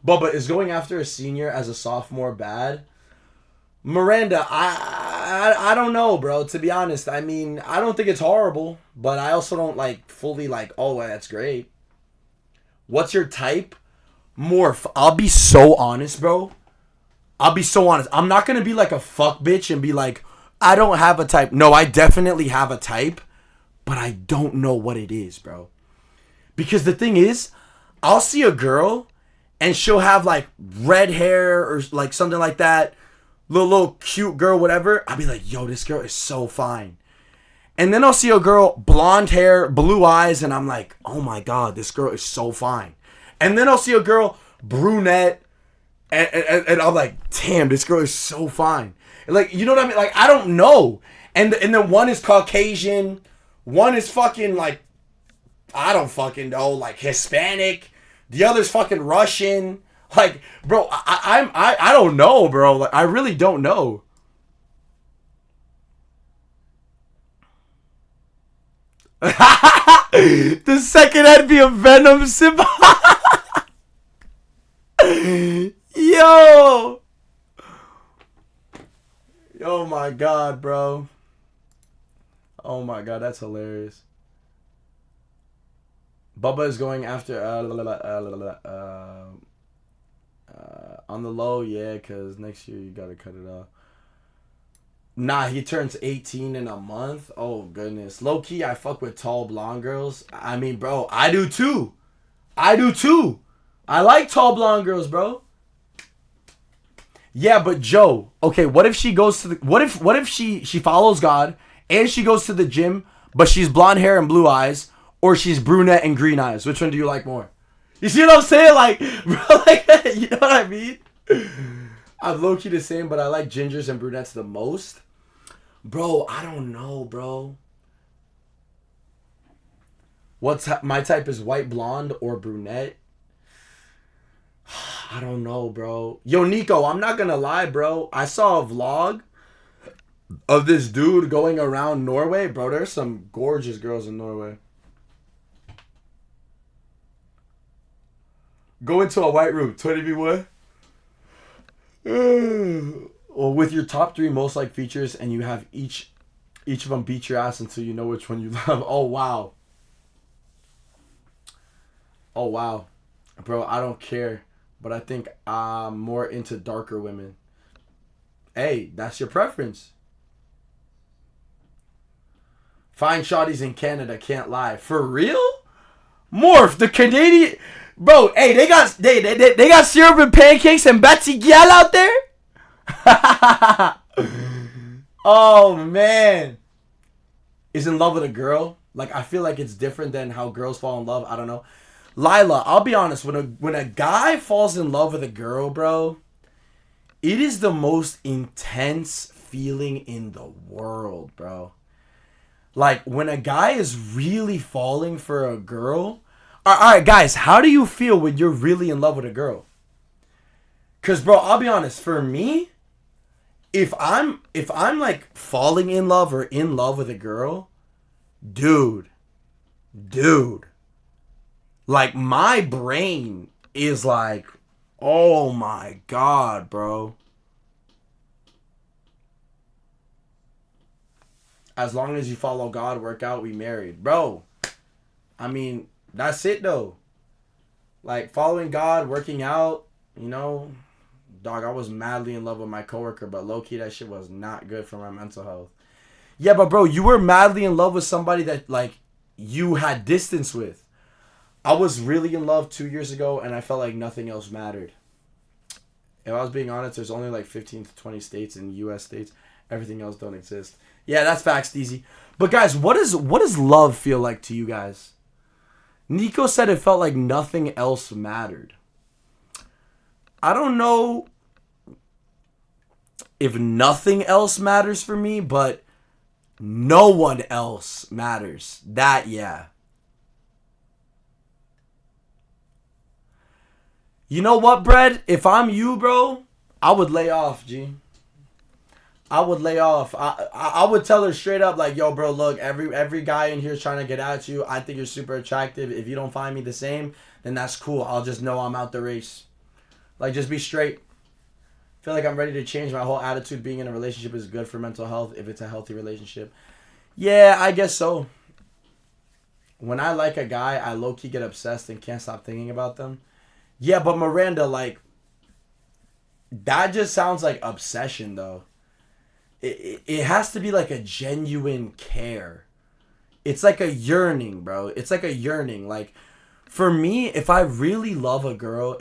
Bubba, is going after a senior as a sophomore bad? Miranda, I don't know, bro. To be honest, I mean, I don't think it's horrible, but I also don't like fully like, oh, that's great. What's your type? Morph. I'll be so honest, bro. I'm not gonna be like a fuck bitch and be like, I don't have a type. No, I definitely have a type, but I don't know what it is, bro. Because the thing is, I'll see a girl and she'll have like red hair or like something like that. Little cute girl, whatever. I'll be like, yo, this girl is so fine. And then I'll see a girl, blonde hair, blue eyes, and I'm like, oh my God, this girl is so fine. And then I'll see a girl, brunette, and I'm like, damn, this girl is so fine. And like, you know what I mean? Like, I don't know. And then one is Caucasian, one is fucking like, I don't fucking know, like Hispanic. The other's fucking Russian. Like, bro, I don't know, bro. Like, I really don't know. The second I'd be a Venom symbol. Yo. Oh my God, bro. Oh my God, that's hilarious. Bubba is going after on the low, yeah, because next year you gotta cut it off. Nah, he turns 18 in a month. Oh goodness, low key, I fuck with tall blonde girls. I mean, bro, I do too. I like tall blonde girls, bro. Yeah, but Joe, okay, what if she goes to the what if she follows God and she goes to the gym, but she's blonde hair and blue eyes, or she's brunette and green eyes? Which one do you like more? You see what I'm saying? Like, bro, like, you know what I mean? I'm low-key the same, but I like gingers and brunettes the most. Bro, I don't know, bro. My type is white blonde or brunette? I don't know, bro. Yo, Nico, I'm not gonna lie, bro. I saw a vlog of this dude going around Norway. Bro, there's some gorgeous girls in Norway. Go into a white room. 20v1. Well, with your top 3 most liked features, and you have each of them beat your ass until you know which one you love. Oh, wow. Oh, wow. Bro, I don't care. But I think I'm more into darker women. Hey, that's your preference. Fine shotties in Canada, can't lie. For real? Morph, the Canadian... Bro, hey, they got syrup and pancakes and Betsy Gyal out there? Oh, man. Is in love with a girl? Like, I feel like it's different than how girls fall in love. I don't know. Lila, I'll be honest. When a guy falls in love with a girl, bro, it is the most intense feeling in the world, bro. Like, when a guy is really falling for a girl... Alright, guys, how do you feel when you're really in love with a girl? Because, bro, I'll be honest. For me, if I'm like falling in love or in love with a girl, dude, dude, like my brain is like, oh my god, bro. As long as you follow God, work out, we married, bro. I mean, that's it though. Like following God, working out, you know, dog. I was madly in love with my coworker, but low key that shit was not good for my mental health. Yeah, but bro, you were madly in love with somebody that like you had distance with. I was really in love 2 years ago, and I felt like nothing else mattered. If I was being honest, there's only like 15 to 20 states in U.S. states. Everything else don't exist. Yeah, that's facts, Deezy. But guys, what does love feel like to you guys? Nico said it felt like nothing else mattered. I don't know if nothing else matters for me, but no one else matters. That, yeah. You know what, Brad? If I'm you, bro, I would lay off, G. I would lay off. I would tell her straight up, like, yo, bro, look, every guy in here is trying to get at you. I think you're super attractive. If you don't find me the same, then that's cool. I'll just know I'm out the race. Like, just be straight. Feel like I'm ready to change my whole attitude. Being in a relationship is good for mental health if it's a healthy relationship. Yeah, I guess so. When I like a guy, I low-key get obsessed and can't stop thinking about them. Yeah, but Miranda, like, that just sounds like obsession, though. It has to be like a genuine care. It's like a yearning, bro. It's like a yearning. Like, for me, if I really love a girl,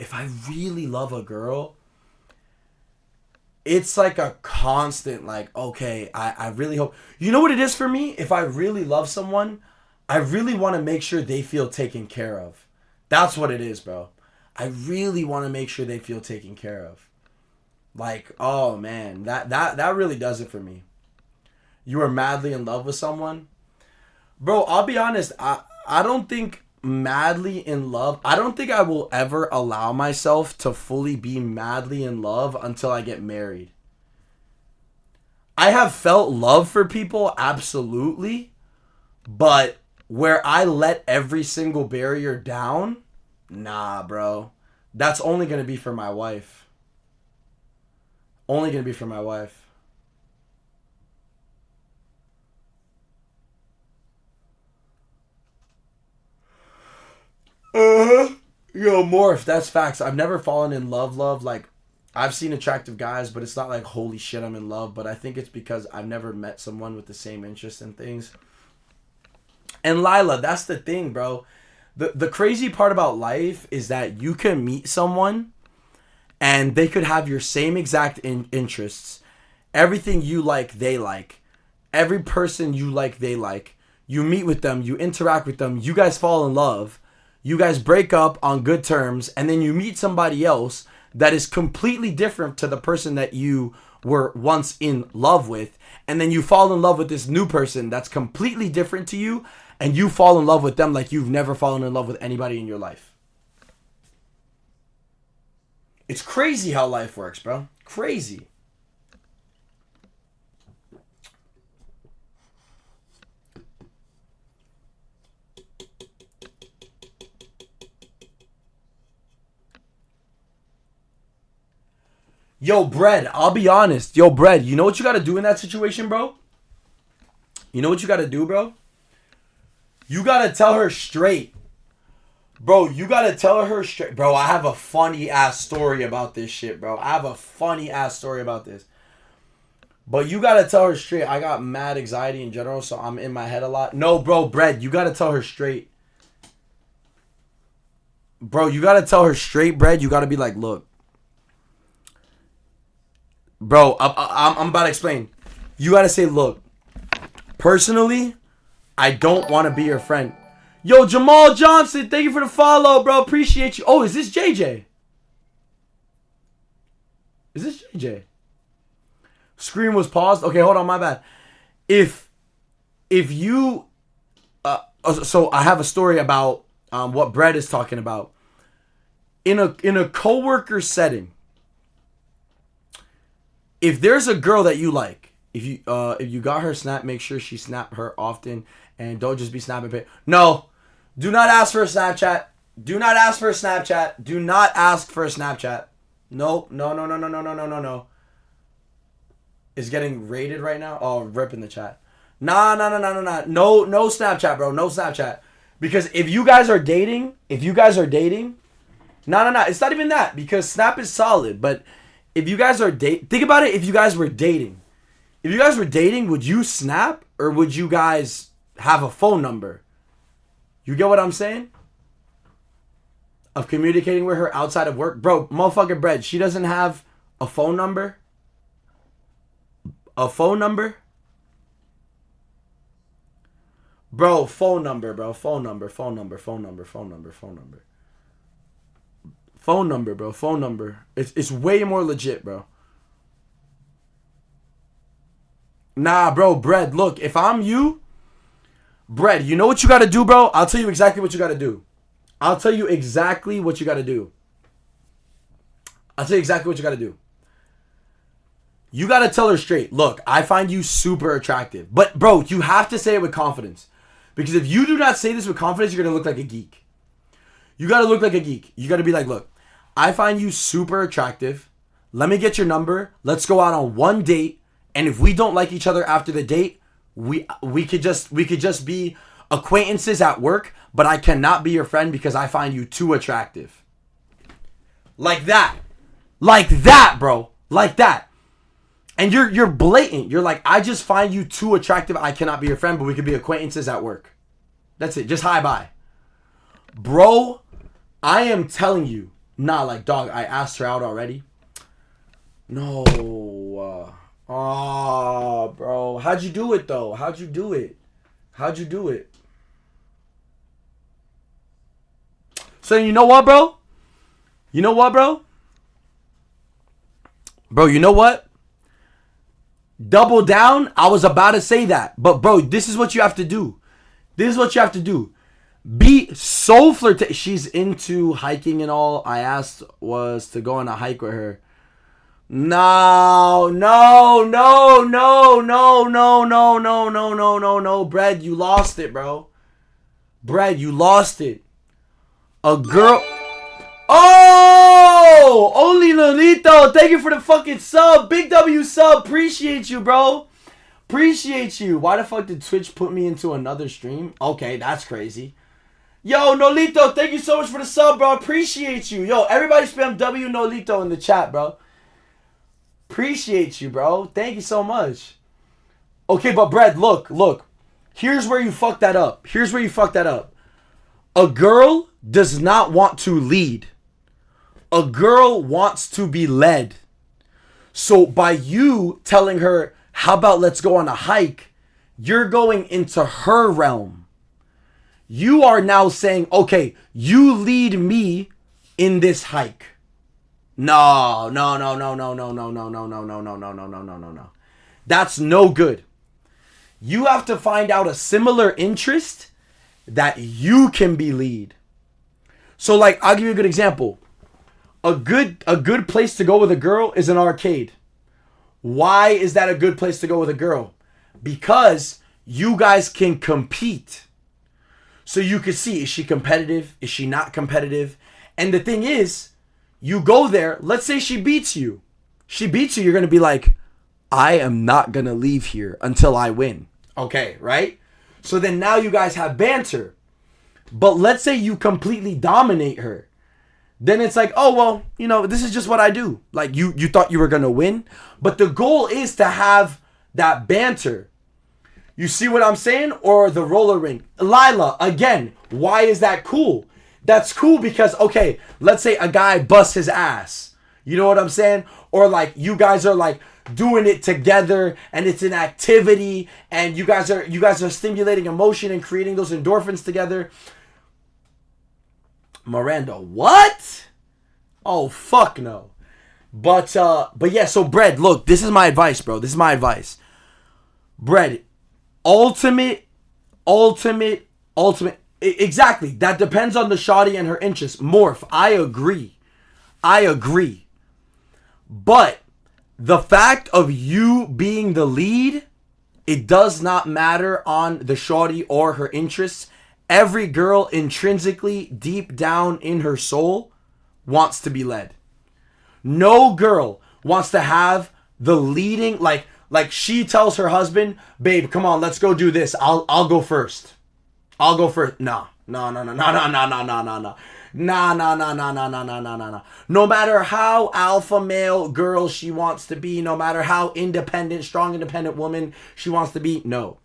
it's like a constant, like, okay, I really hope. You know what it is for me? If I really love someone, I really want to make sure they feel taken care of. That's what it is, bro. I really want to make sure they feel taken care of. Like, oh man, that really does it for me. You are madly in love with someone. Bro, I'll be honest, I don't think madly in love, I don't think I will ever allow myself to fully be madly in love until I get married. I have felt love for people, absolutely, but where I let every single barrier down, nah, bro. That's only going to be for my wife. Only going to be for my wife. Yo, Morph, that's facts. I've never fallen in love. Like, I've seen attractive guys, but it's not like, holy shit, I'm in love. But I think it's because I've never met someone with the same interest in things. And Lila, that's the thing, bro. The crazy part about life is that you can meet someone and they could have your same exact interests. Everything you like, they like. Every person you like, they like. You meet with them, you interact with them, you guys fall in love. You guys break up on good terms, and then you meet somebody else that is completely different to the person that you were once in love with. And then you fall in love with this new person that's completely different to you, and you fall in love with them like you've never fallen in love with anybody in your life. It's crazy how life works, bro. Crazy. Yo, Bread, I'll be honest. Yo, Bread, you know what you got to do in that situation, bro? You know what you got to do, bro? You got to tell her straight. Bro, you got to tell her straight. Bro, I have a funny-ass story about this shit, bro. I have a funny-ass story about this. But you got to tell her straight. I got mad anxiety in general, so I'm in my head a lot. No, bro, Bread, you got to tell her straight. Bro, you got to tell her straight, Bread. You got to be like, look. Bro, I'm about to explain. You got to say, look. Personally, I don't want to be your friend. Yo, Jamal Johnson, thank you for the follow, bro. Appreciate you. Oh, is this JJ? Is this JJ? Screen was paused. Okay, hold on, my bad. If you... so I have a story about what Brett is talking about. In a coworker setting, if there's a girl that you like, if you got her snap, make sure she snap her often, and don't just be snapping. No, do not ask for a Snapchat. Do not ask for a Snapchat. Do not ask for a Snapchat. No. It's getting rated right now. Oh, rip in the chat. Nah. No Snapchat, bro. No Snapchat. Because if you guys are dating, no. It's not even that, because Snap is solid. But if you guys are think about it. If you guys were dating, would you snap or would you guys have a phone number? You get what I'm saying? Of communicating with her outside of work, bro. Motherfucking bread. She doesn't have a phone number. A phone number. Bro, phone number, bro. Phone number, bro. Phone number. It's way more legit, bro. Nah, bro, bread. Look, if I'm you, bread, you know what you gotta do, bro? I'll tell you exactly what you gotta do. You gotta tell her straight, look, I find you super attractive. But, bro, you have to say it with confidence. Because if you do not say this with confidence, you're gonna look like a geek. You gotta look like a geek. You gotta be like, look, I find you super attractive. Let me get your number. Let's go out on one date. And if we don't like each other after the date, we could just be acquaintances at work, but I cannot be your friend because I find you too attractive. Like that, bro. Like that. And you're blatant. You're like, I just find you too attractive. I cannot be your friend, but we could be acquaintances at work. That's it. Just hi, bye. Bro, I am telling you. Nah, like, dog, I asked her out already. No. Oh, bro. How'd you do it, though? How'd you do it? So, you know what, bro? Bro, you know what? Double down. I was about to say that. But, bro, this is what you have to do. Be so flirtatious. She's into hiking and all. I asked was to go on a hike with her. No. Bread, you lost it, bro. A girl. Oh! Only Lolito. Thank you for the fucking sub. Big W sub. Appreciate you, bro. Appreciate you. Why the fuck did Twitch put me into another stream? Okay, that's crazy. Yo, Nolito, thank you so much for the sub, bro. Appreciate you. Yo, everybody spam W Nolito in the chat, bro. Appreciate you, bro. Thank you so much. Okay, but Brad, look. Here's where you fucked that up. A girl does not want to lead. A girl wants to be led. So by you telling her, how about let's go on a hike, you're going into her realm. You are now saying, okay, you lead me in this hike. No. That's no good. You have to find out a similar interest that you can be lead. So, like, I'll give you a good example. A good place to go with a girl is an arcade. Why is that a good place to go with a girl? Because you guys can compete. So you can see, is she competitive? Is she not competitive? And the thing is, you go there, let's say she beats you. You're going to be like, I am not going to leave here until I win. Okay, right? So then now you guys have banter. But let's say you completely dominate her. Then it's like, oh, well, you know, this is just what I do. Like, you thought you were going to win. But the goal is to have that banter. You see what I'm saying? Or the roller rink. Lila, again, why is that cool? That's cool because, okay, let's say a guy busts his ass. You know what I'm saying? Or like you guys are like doing it together and it's an activity and you guys are stimulating emotion and creating those endorphins together. Miranda, what? Oh, fuck no. But yeah, so Bread, look, this is my advice, bro. Bread, ultimate. Exactly. That depends on the shawty and her interests. Morph, I agree. But the fact of you being the lead, it does not matter on the shorty or her interests. Every girl intrinsically, deep down in her soul, wants to be led. No girl wants to have the leading, like she tells her husband, babe, come on, let's go do this. I'll go first. I'll go first. No. No. No matter how alpha male girl she wants to be, no matter how independent, strong, independent woman she wants to be, no.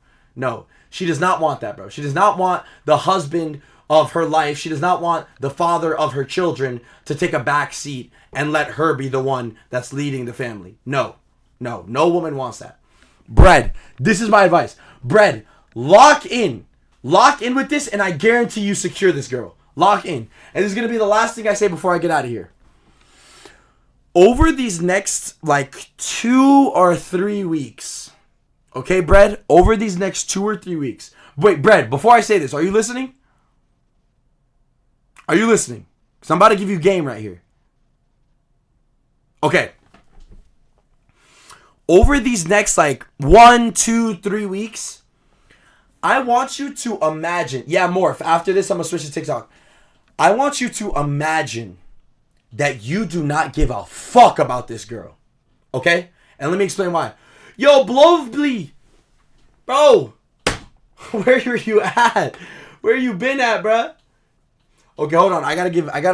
She does not want that, bro. She does not want the husband of her life. She does not want the father of her children to take a back seat and let her be the one that's leading the family. No woman wants that. Bread, this is my advice. Bread, lock in with this, and I guarantee you secure this girl. Lock in. And this is going to be the last thing I say before I get out of here. Over these next, 2 or 3 weeks, okay, Bread? Over these next 2 or 3 weeks. Wait, Bread, before I say this, are you listening? Are you listening? Because I'm about to give you game right here. Okay. Over these next, 1, 2, 3 weeks, I want you to imagine. Yeah, Morph, after this, I'm going to switch to TikTok. I want you to imagine that you do not give a fuck about this girl. Okay? And let me explain why. Yo, Blovely! Bro! Where were you at? Where you been at, bruh? Okay, hold on. I gotta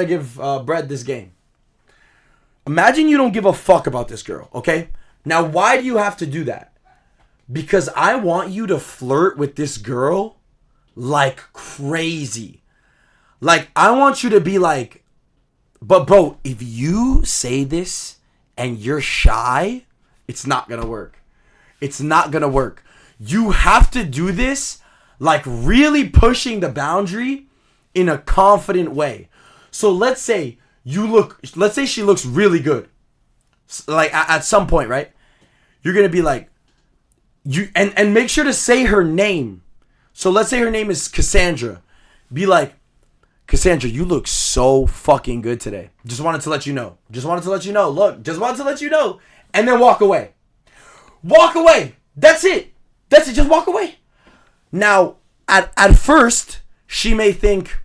give Bread this game. Imagine you don't give a fuck about this girl, okay? Now, why do you have to do that? Because I want you to flirt with this girl like crazy. I want you to be like, but bro, if you say this and you're shy, it's not gonna work. It's not gonna work. You have to do this really pushing the boundary in a confident way. So let's say she looks really good. At some point, right? You're gonna be like, and make sure to say her name. So let's say her name is Cassandra. Be like, Cassandra, you look so fucking good today. Just wanted to let you know. Look, just wanted to let you know. And then walk away. Walk away. That's it. Just walk away. Now, at first, she may think,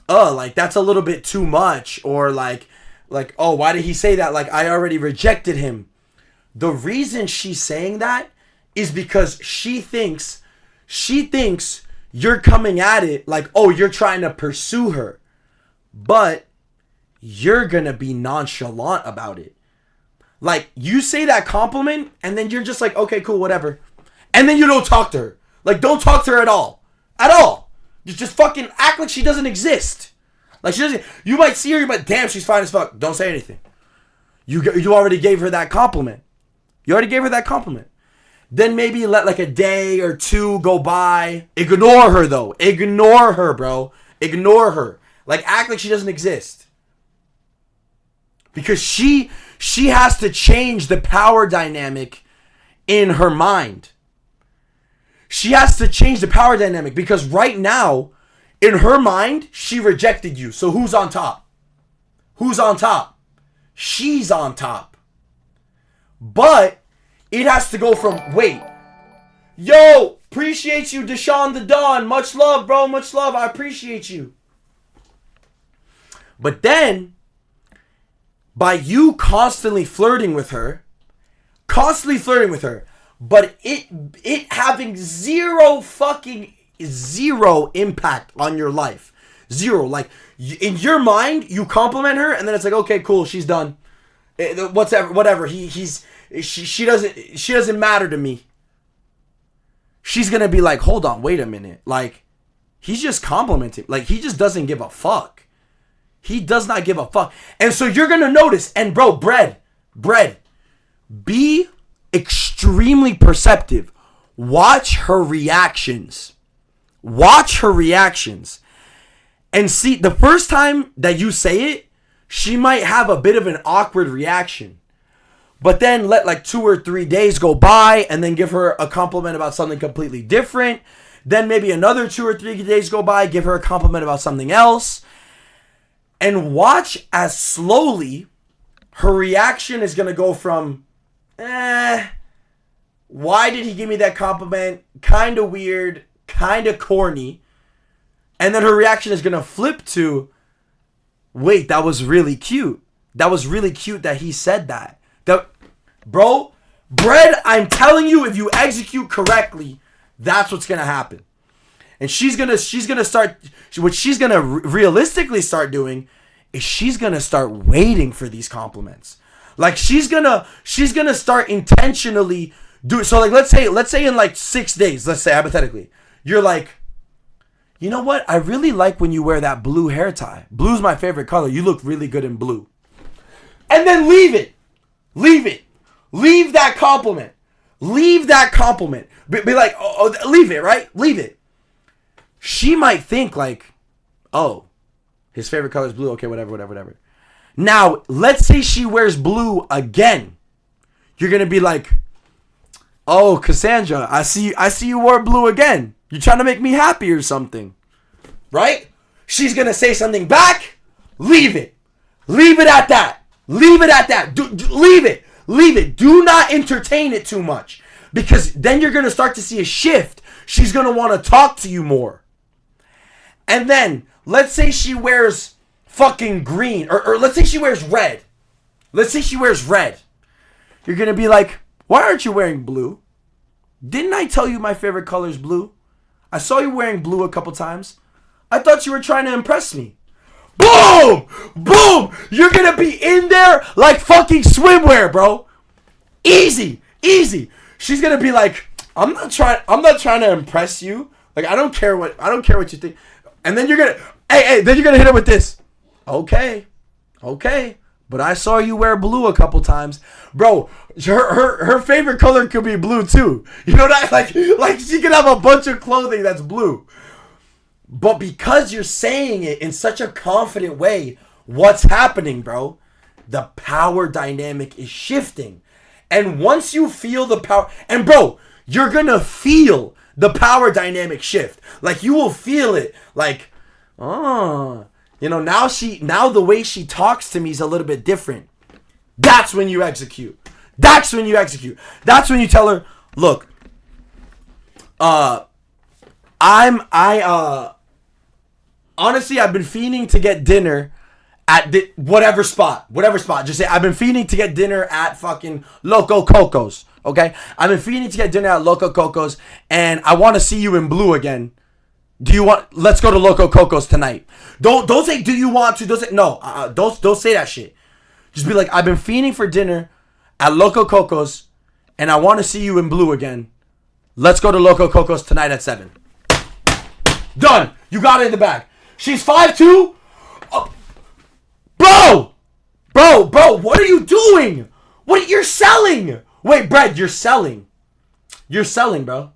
that's a little bit too much. Or oh, why did he say that? I already rejected him. The reason she's saying that is because she thinks you're coming at it you're trying to pursue her. But you're gonna be nonchalant about it. You say that compliment, and then you're just okay, cool, whatever. And then you don't talk to her. Don't talk to her at all. At all. You just fucking act like she doesn't exist. She doesn't. You might see her, damn, she's fine as fuck. Don't say anything. You already gave her that compliment. Then maybe let a day or two go by. Ignore her, though. Ignore her, bro. Ignore her. Act like she doesn't exist. Because she has to change the power dynamic in her mind. She has to change the power dynamic because right now, in her mind, she rejected you. So who's on top? Who's on top? She's on top. But it has to go from, wait, yo, appreciate you, Deshaun the Don. Much love, bro. Much love. I appreciate you. But then, by you constantly flirting with her, but it having zero impact on your life. Zero. In your mind, you compliment her, and then it's okay, cool, she's done. Whatever. She doesn't matter to me. She's gonna be like, hold on, wait a minute. He's just complimenting. He just doesn't give a fuck. He does not give a fuck. And so you're gonna notice, and bro, bread, be extremely perceptive. Watch her reactions. And see, the first time that you say it, she might have a bit of an awkward reaction. But then let 2 or 3 days go by and then give her a compliment about something completely different. Then maybe another 2 or 3 days go by, give her a compliment about something else. And watch as slowly her reaction is going to go from why did he give me that compliment? Kind of weird, kind of corny. And then her reaction is going to flip to, wait, that was really cute. That was really cute that he said that. Bro, Bread, I'm telling you, if you execute correctly, that's what's going to happen. And she's going to start, what she's going to realistically start doing is she's going to start waiting for these compliments. Like she's going to start intentionally do it. So like, let's say in like 6 days, let's say hypothetically, you're like, you know what? I really like when you wear that blue hair tie. Blue's my favorite color. You look really good in blue. And then leave it. Leave that compliment. Leave that compliment. Be like, oh, leave it, right? Leave it. She might think like, oh, his favorite color is blue. Okay, whatever. Now, let's say she wears blue again. You're going to be like, oh, Cassandra, I see you wore blue again. You're trying to make me happy or something. Right? She's going to say something back. Leave it. Leave it at that. Leave it. Do not entertain it too much. Because then you're going to start to see a shift. She's going to want to talk to you more. And then, let's say she wears fucking green. Or let's say she wears red. You're going to be like, why aren't you wearing blue? Didn't I tell you my favorite color is blue? I saw you wearing blue a couple times. I thought you were trying to impress me. Boom! Boom! You're going to be in there like fucking swimwear, bro. Easy. She's going to be like, I'm not trying to impress you. Like, I don't care what you think. And then you're going to, then you're going to hit her with this. Okay. But I saw you wear blue a couple times. Bro, her favorite color could be blue too. You know that? Like she could have a bunch of clothing that's blue. But because you're saying it in such a confident way, what's happening, bro? The power dynamic is shifting. And once you feel the power, and bro, you're gonna feel the power dynamic shift. Like you will feel it. Like, now the way she talks to me is a little bit different. That's when you execute. That's when you tell her, look, honestly, I've been fiending to get dinner at whatever spot. Just say, I've been fiending to get dinner at fucking Loco Coco's. Okay? I've been fiending to get dinner at Loco Coco's, and I want to see you in blue again. Let's go to Loco Coco's tonight. Don't say, do you want to? Don't say, no, don't say that shit. Just be like, I've been fiending for dinner at Loco Coco's, and I want to see you in blue again. Let's go to Loco Coco's tonight at 7. Done. You got it in the bag. She's 5'2". Bro, what are you doing? You're selling. Wait, Brad, you're selling. You're selling, bro.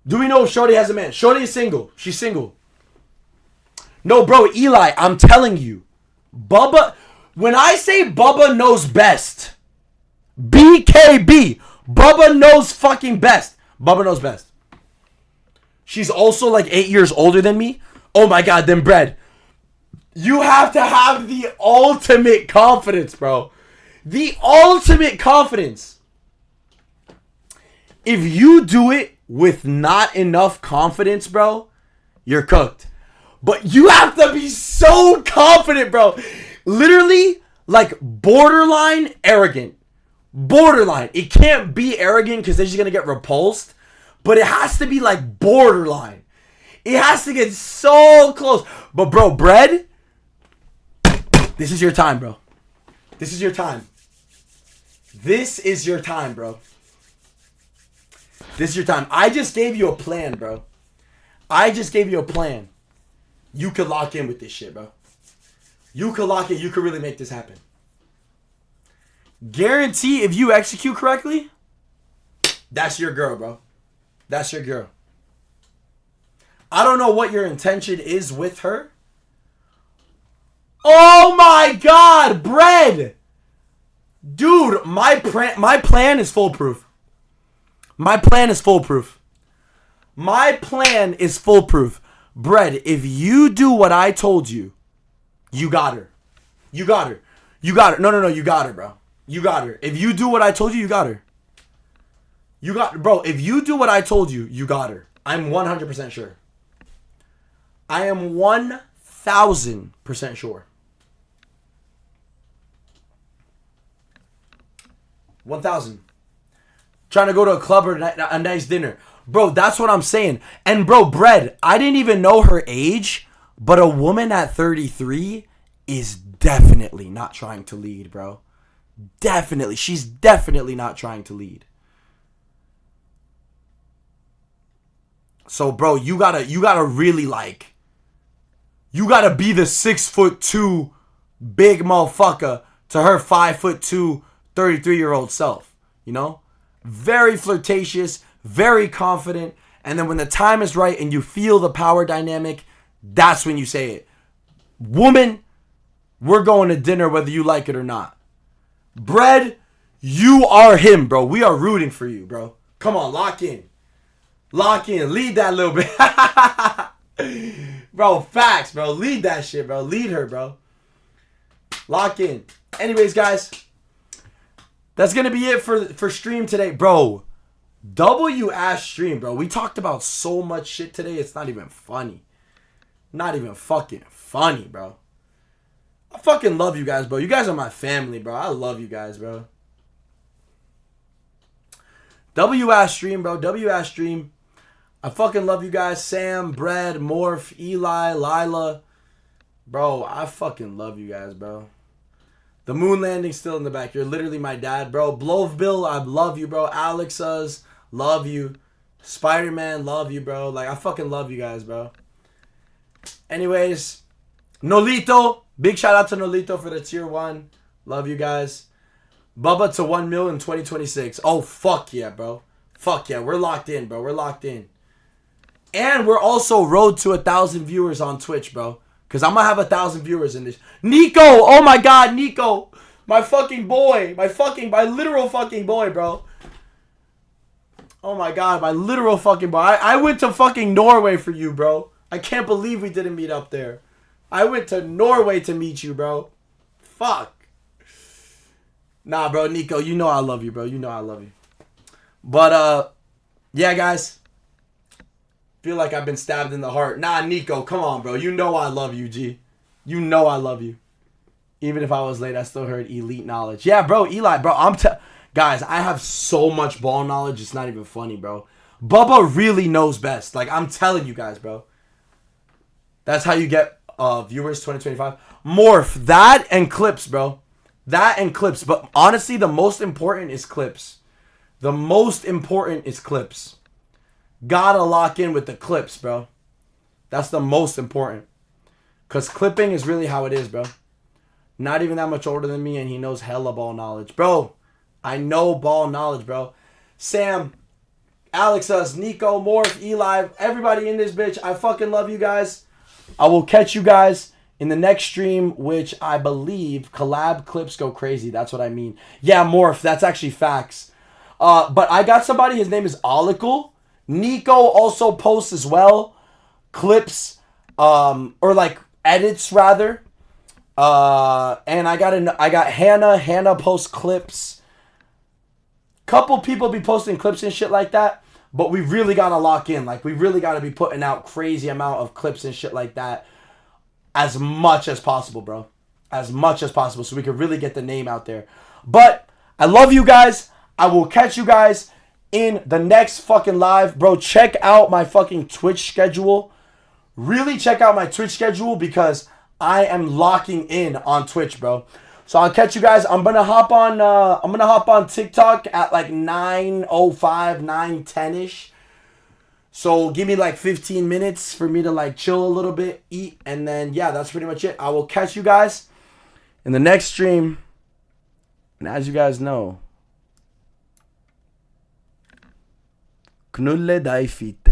Do we know if Shorty has a man? Shorty is single. She's single. No, bro, Eli, I'm telling you. Bubba, when I say Bubba knows best, BKB, Bubba knows fucking best. Bubba knows best. She's also like 8 years older than me. Oh my God, then Brad, you have to have the ultimate confidence, bro. The ultimate confidence. If you do it with not enough confidence, bro, you're cooked. But you have to be so confident, bro. Literally, like borderline arrogant. Borderline. It can't be arrogant because then she's going to get repulsed. But it has to be like borderline. It has to get so close. But bro, Bread, this is your time, bro. This is your time. This is your time, bro. This is your time. I just gave you a plan, bro. I just gave you a plan. You could lock in with this shit, bro. You could lock in. You could really make this happen. Guarantee if you execute correctly, that's your girl, bro. That's your girl. I don't know what your intention is with her. Oh my God, Bread. Dude, my plan is foolproof. My plan is foolproof. Bread, if you do what I told you, you got her. No, you got her, bro. You got her. If you do what I told you, you got her. You got, bro, if you do what I told you, you got her. I'm 100% sure. I am 1,000% sure. 1,000. Trying to go to a club or a nice dinner. Bro, that's what I'm saying. And bro, Bread, I didn't even know her age, but a woman at 33 is definitely not trying to lead, bro. Definitely. She's definitely not trying to lead. So, bro, you gotta really like, you gotta be the 6'2" big motherfucker to her 5'2" 33-year-old self. You know? Very flirtatious, very confident, and then when the time is right and you feel the power dynamic, that's when you say it. Woman, we're going to dinner whether you like it or not. Bread, you are him, bro. We are rooting for you, bro. Come on, lock in. Lock in. Lead that little bit. Bro, facts, bro. Lead that shit, bro. Lead her, bro. Lock in. Anyways, guys, that's going to be it for stream today. Bro, W-ass stream, bro. We talked about so much shit today. It's not even funny. Not even fucking funny, bro. I fucking love you guys, bro. You guys are my family, bro. I love you guys, bro. W-ass stream, bro. W-ass stream. I fucking love you guys. Sam, Brad, Morph, Eli, Lila. Bro, I fucking love you guys, bro. The moon landing's still in the back. You're literally my dad, bro. Blovbill, I love you, bro. Alexas, love you. Spider-Man, love you, bro. Like, I fucking love you guys, bro. Anyways, Nolito. Big shout out to Nolito for the tier 1. Love you guys. Bubba to 1 mil in 2026. Oh, fuck yeah, bro. Fuck yeah. We're locked in, bro. We're locked in. And we're also road to 1,000 viewers on Twitch, bro. Because I'm going to have 1,000 viewers in this. Nico! Oh my god, Nico! My fucking boy. My literal fucking boy, bro. Oh my god, my literal fucking boy. I went to fucking Norway for you, bro. I can't believe we didn't meet up there. I went to Norway to meet you, bro. Fuck. Nah, bro, Nico, you know I love you, bro. You know I love you. But, yeah, guys. Feel like I've been stabbed in the heart. Nah, Nico, come on, bro. You know I love you, G. You know I love you. Even if I was late, I still heard elite knowledge. Yeah, bro, Eli, bro, guys, I have so much ball knowledge, it's not even funny, bro. Bubba really knows best. Like, I'm telling you guys, bro. That's how you get viewers 2025. Morph, that and clips, bro. That and clips. But honestly, the most important is clips. The most important is clips. Gotta lock in with the clips, bro. That's the most important. Because clipping is really how it is, bro. Not even that much older than me, and he knows hella ball knowledge. Bro, I know ball knowledge, bro. Sam, Alexas, Nico, Morph, Eli, everybody in this bitch, I fucking love you guys. I will catch you guys in the next stream, which I believe collab clips go crazy. That's what I mean. Yeah, Morph, that's actually facts. But I got somebody, his name is Olical. Nico also posts as well. Clips, or like edits rather. And I got Hannah. Hannah posts clips. Couple people be posting clips and shit like that. But we really gotta lock in. Like, we really gotta be putting out crazy amount of clips and shit like that. As much as possible, bro. As much as possible. So we can really get the name out there. But I love you guys. I will catch you guys in the next fucking live. Bro, check out my fucking Twitch schedule. Really check out my Twitch schedule because I am locking in on Twitch, bro. So I'll catch you guys. I'm gonna hop on TikTok at like 9:05, 9:10ish. So give me like 15 minutes for me to like chill a little bit, eat, and then yeah, that's pretty much it. I will catch you guys in the next stream. And as you guys know, knulle deg fit.